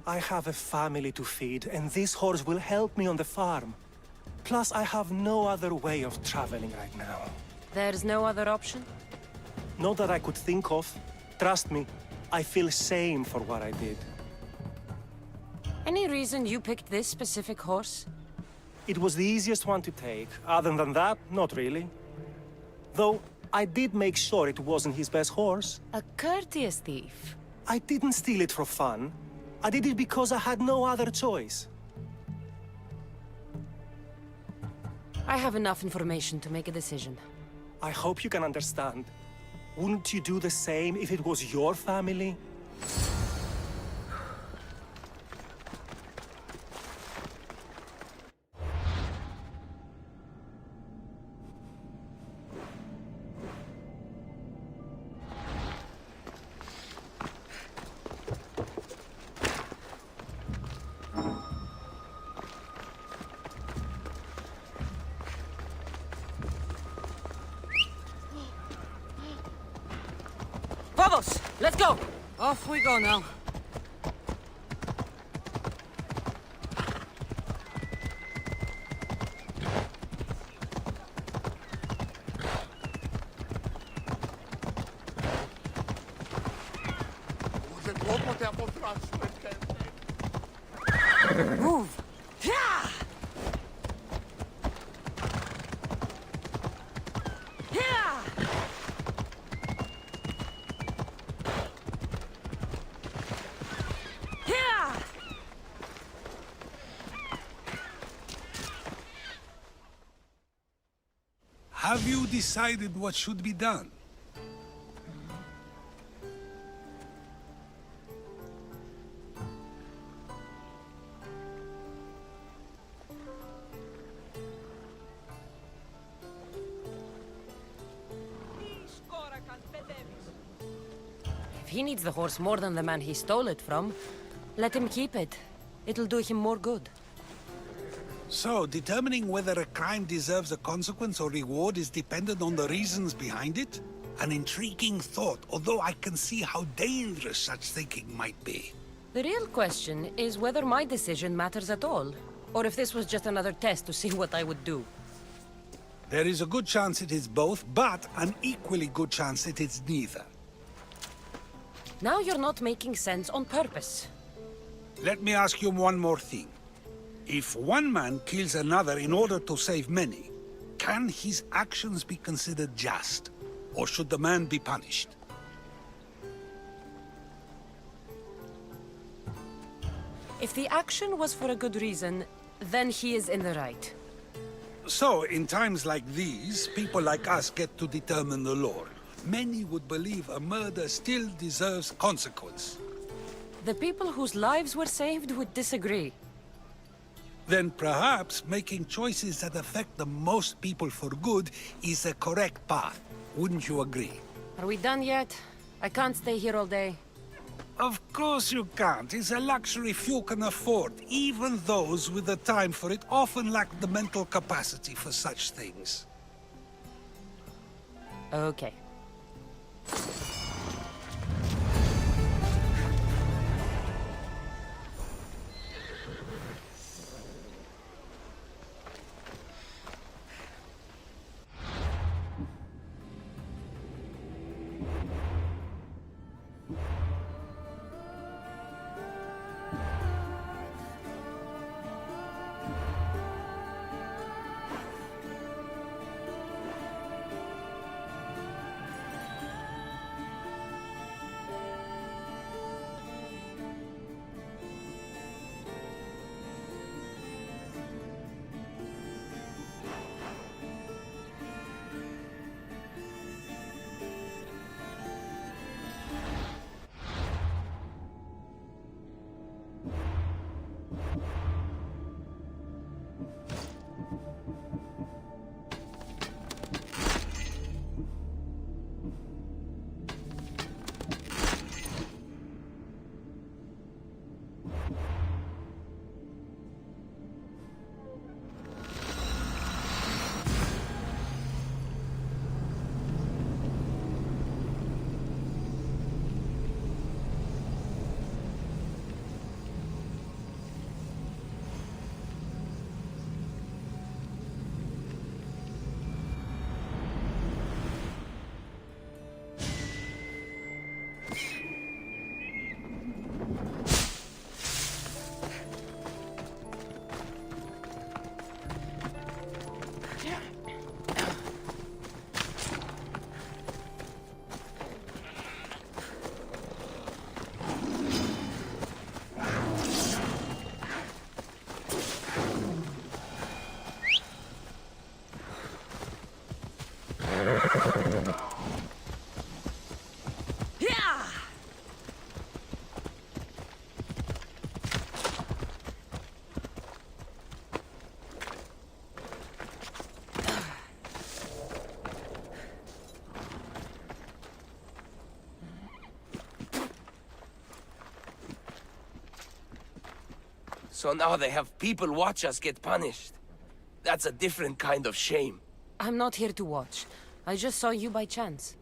I have a family to feed, and this horse will help me on the farm. Plus, I have no other way of traveling right now. There's no other option? Not that I could think of. Trust me, I feel shame for what I did. Any reason you picked this specific horse? It was the easiest one to take. Other than that, not really. Though, I did make sure it wasn't his best horse. A courteous thief. I didn't steal it for fun. I did it because I had no other choice. I have enough information to make a decision. I hope you can understand. Wouldn't you do the same if it was your family? Vamos! Let's go! Off we go now. Move! Yeah! Yeah! Yeah! Have you decided what should be done? If he needs the horse more than the man he stole it from, let him keep it. It'll do him more good. So, determining whether a crime deserves a consequence or reward is dependent on the reasons behind it? An intriguing thought, although I can see how dangerous such thinking might be. The real question is whether my decision matters at all, or if this was just another test to see what I would do. There is a good chance it is both, but an equally good chance it is neither. Now you're not making sense on purpose. Let me ask you one more thing. If one man kills another in order to save many, can his actions be considered just? Or should the man be punished? If the action was for a good reason, then he is in the right. So, in times like these, people like us get to determine the law. Many would believe a murder still deserves consequence. The people whose lives were saved would disagree. Then perhaps making choices that affect the most people for good is a correct path. Wouldn't you agree? Are we done yet? I can't stay here all day. Of course you can't. It's a luxury few can afford. Even those with the time for it often lack the mental capacity for such things. Okay. So now they have people watch us get punished. That's a different kind of shame. I'm not here to watch. I just saw you by chance.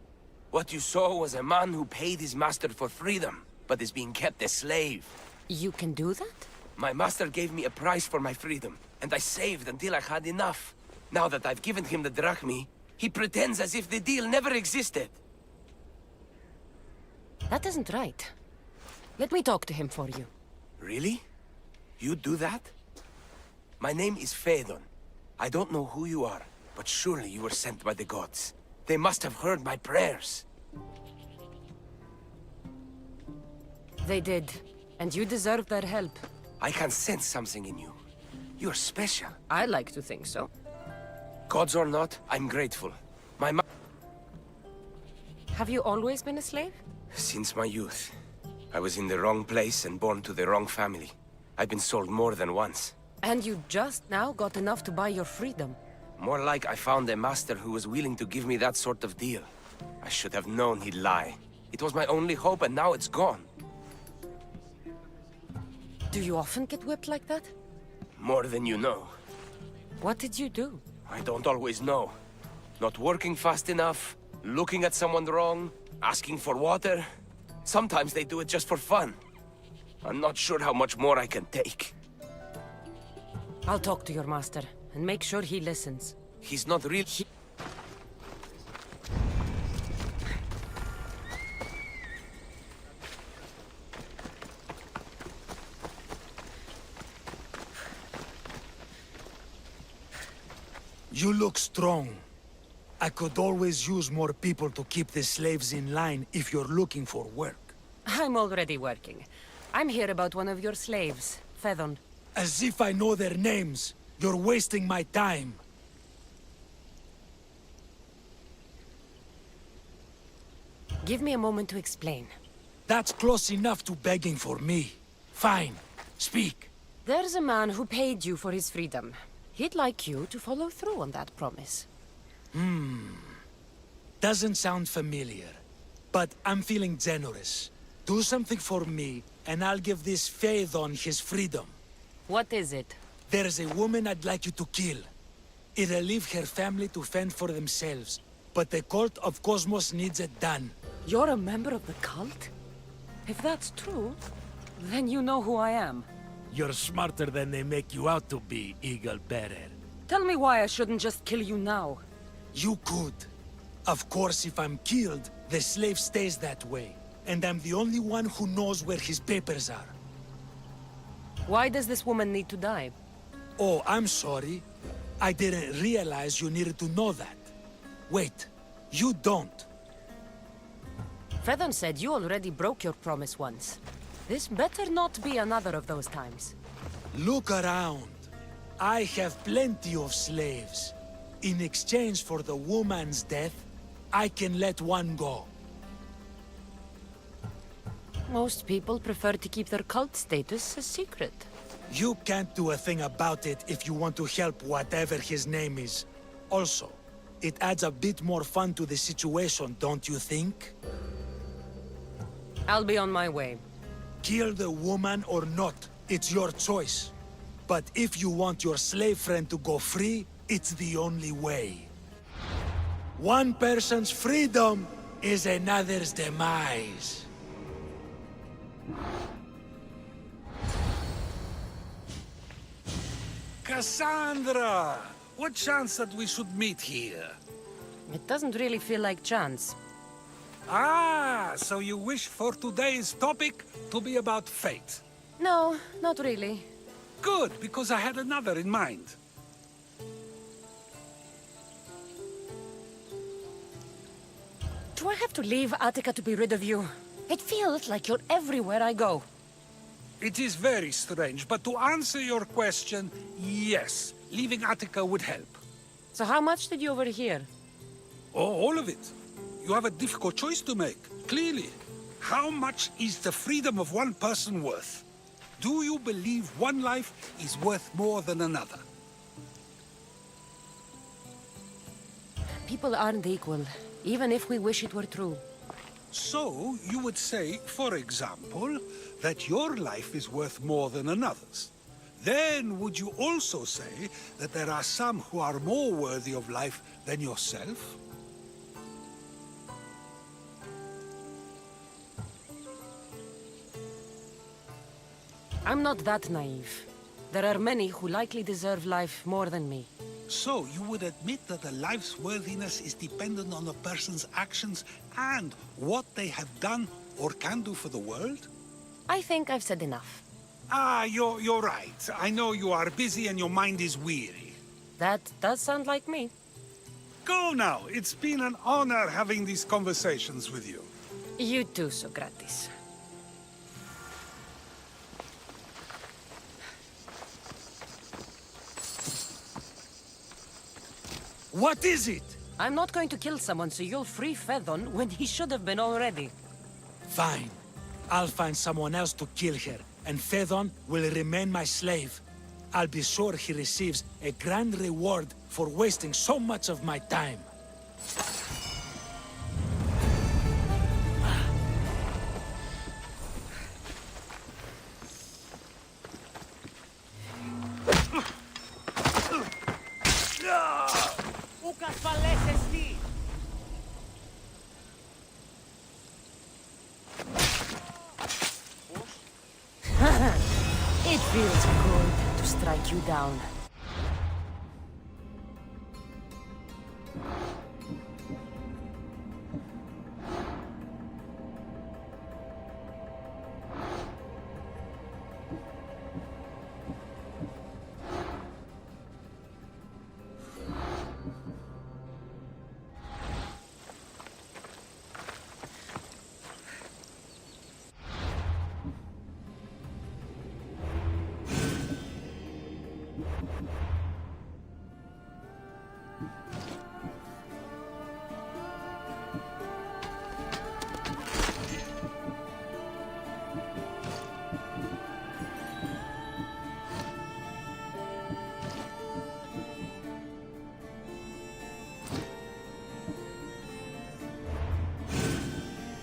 What you saw was a man who paid his master for freedom, but is being kept a slave. You can do that? My master gave me a price for my freedom, and I saved until I had enough. Now that I've given him the drachmi, he pretends as if the deal never existed. That isn't right. Let me talk to him for you. Really? You do that? My name is Phaedon. I don't know who you are, but surely you were sent by the gods. They must have heard my prayers. They did, and you deserve their help. I can sense something in you. You're special. I like to think so. Gods or not, I'm grateful. Have you always been a slave? Since my youth. I was in the wrong place and born to the wrong family. I've been sold more than once. And you just now got enough to buy your freedom. More like I found a master who was willing to give me that sort of deal. I should have known he'd lie. It was my only hope, and now it's gone. Do you often get whipped like that? More than you know. What did you do? I don't always know. Not working fast enough, looking at someone wrong, asking for water. Sometimes they do it just for fun. I'm not sure how much more I can take. I'll talk to your master, and make sure he listens. He's not real. You look strong. I could always use more people to keep the slaves in line if you're looking for work. I'm already working. I'm here about one of your slaves, Phaedon. As if I know their names. You're wasting my time. Give me a moment to explain. That's close enough to begging for me. Fine. Speak. There's a man who paid you for his freedom. He'd like you to follow through on that promise. Doesn't sound familiar. But I'm feeling generous. Do something for me, and I'll give this Phaedon his freedom. What is it? There's a woman I'd like you to kill. It'll leave her family to fend for themselves. But the cult of Cosmos needs it done. You're a member of the cult? If that's true, then you know who I am. You're smarter than they make you out to be, Eagle Bearer. Tell me why I shouldn't just kill you now. You could. Of course, if I'm killed, the slave stays that way. And I'm the only one who knows where his papers are. Why does this woman need to die? Oh, I'm sorry. I didn't realize you needed to know that. Wait, you don't. Phaedon said you already broke your promise once. This better not be another of those times. Look around. I have plenty of slaves. In exchange for the woman's death, I can let one go. Most people prefer to keep their cult status a secret. You can't do a thing about it if you want to help whatever his name is. Also, it adds a bit more fun to the situation, don't you think? I'll be on my way. Kill the woman or not, it's your choice. But if you want your slave friend to go free, it's the only way. One person's freedom is another's demise. Kassandra! What chance that we should meet here? It doesn't really feel like chance. Ah, so you wish for today's topic to be about fate? No, not really. Good, because I had another in mind. Do I have to leave Attica to be rid of you? It feels like you're everywhere I go. It is very strange, but to answer your question, yes, leaving Attica would help. So how much did you overhear? Oh, all of it. You have a difficult choice to make, clearly. How much is the freedom of one person worth? Do you believe one life is worth more than another? People aren't equal, even if we wish it were true. So, you would say, for example, that your life is worth more than another's. then would you also say that there are some who are more worthy of life than yourself? I'm not that naive. There are many who likely deserve life more than me. So, you would admit that a life's worthiness is dependent on a person's actions and what they have done or can do for the world? I think I've said enough. Ah, you're right. I know you are busy and your mind is weary. That does sound like me. Go now. It's been an honor having these conversations with you. You too, Socrates. What is it? I'm not going to kill someone so you'll free Fedon when he should have been already. Fine. I'll find someone else to kill her, and Fedon will remain my slave. I'll be sure he receives a grand reward for wasting so much of my time. It feels good to strike you down.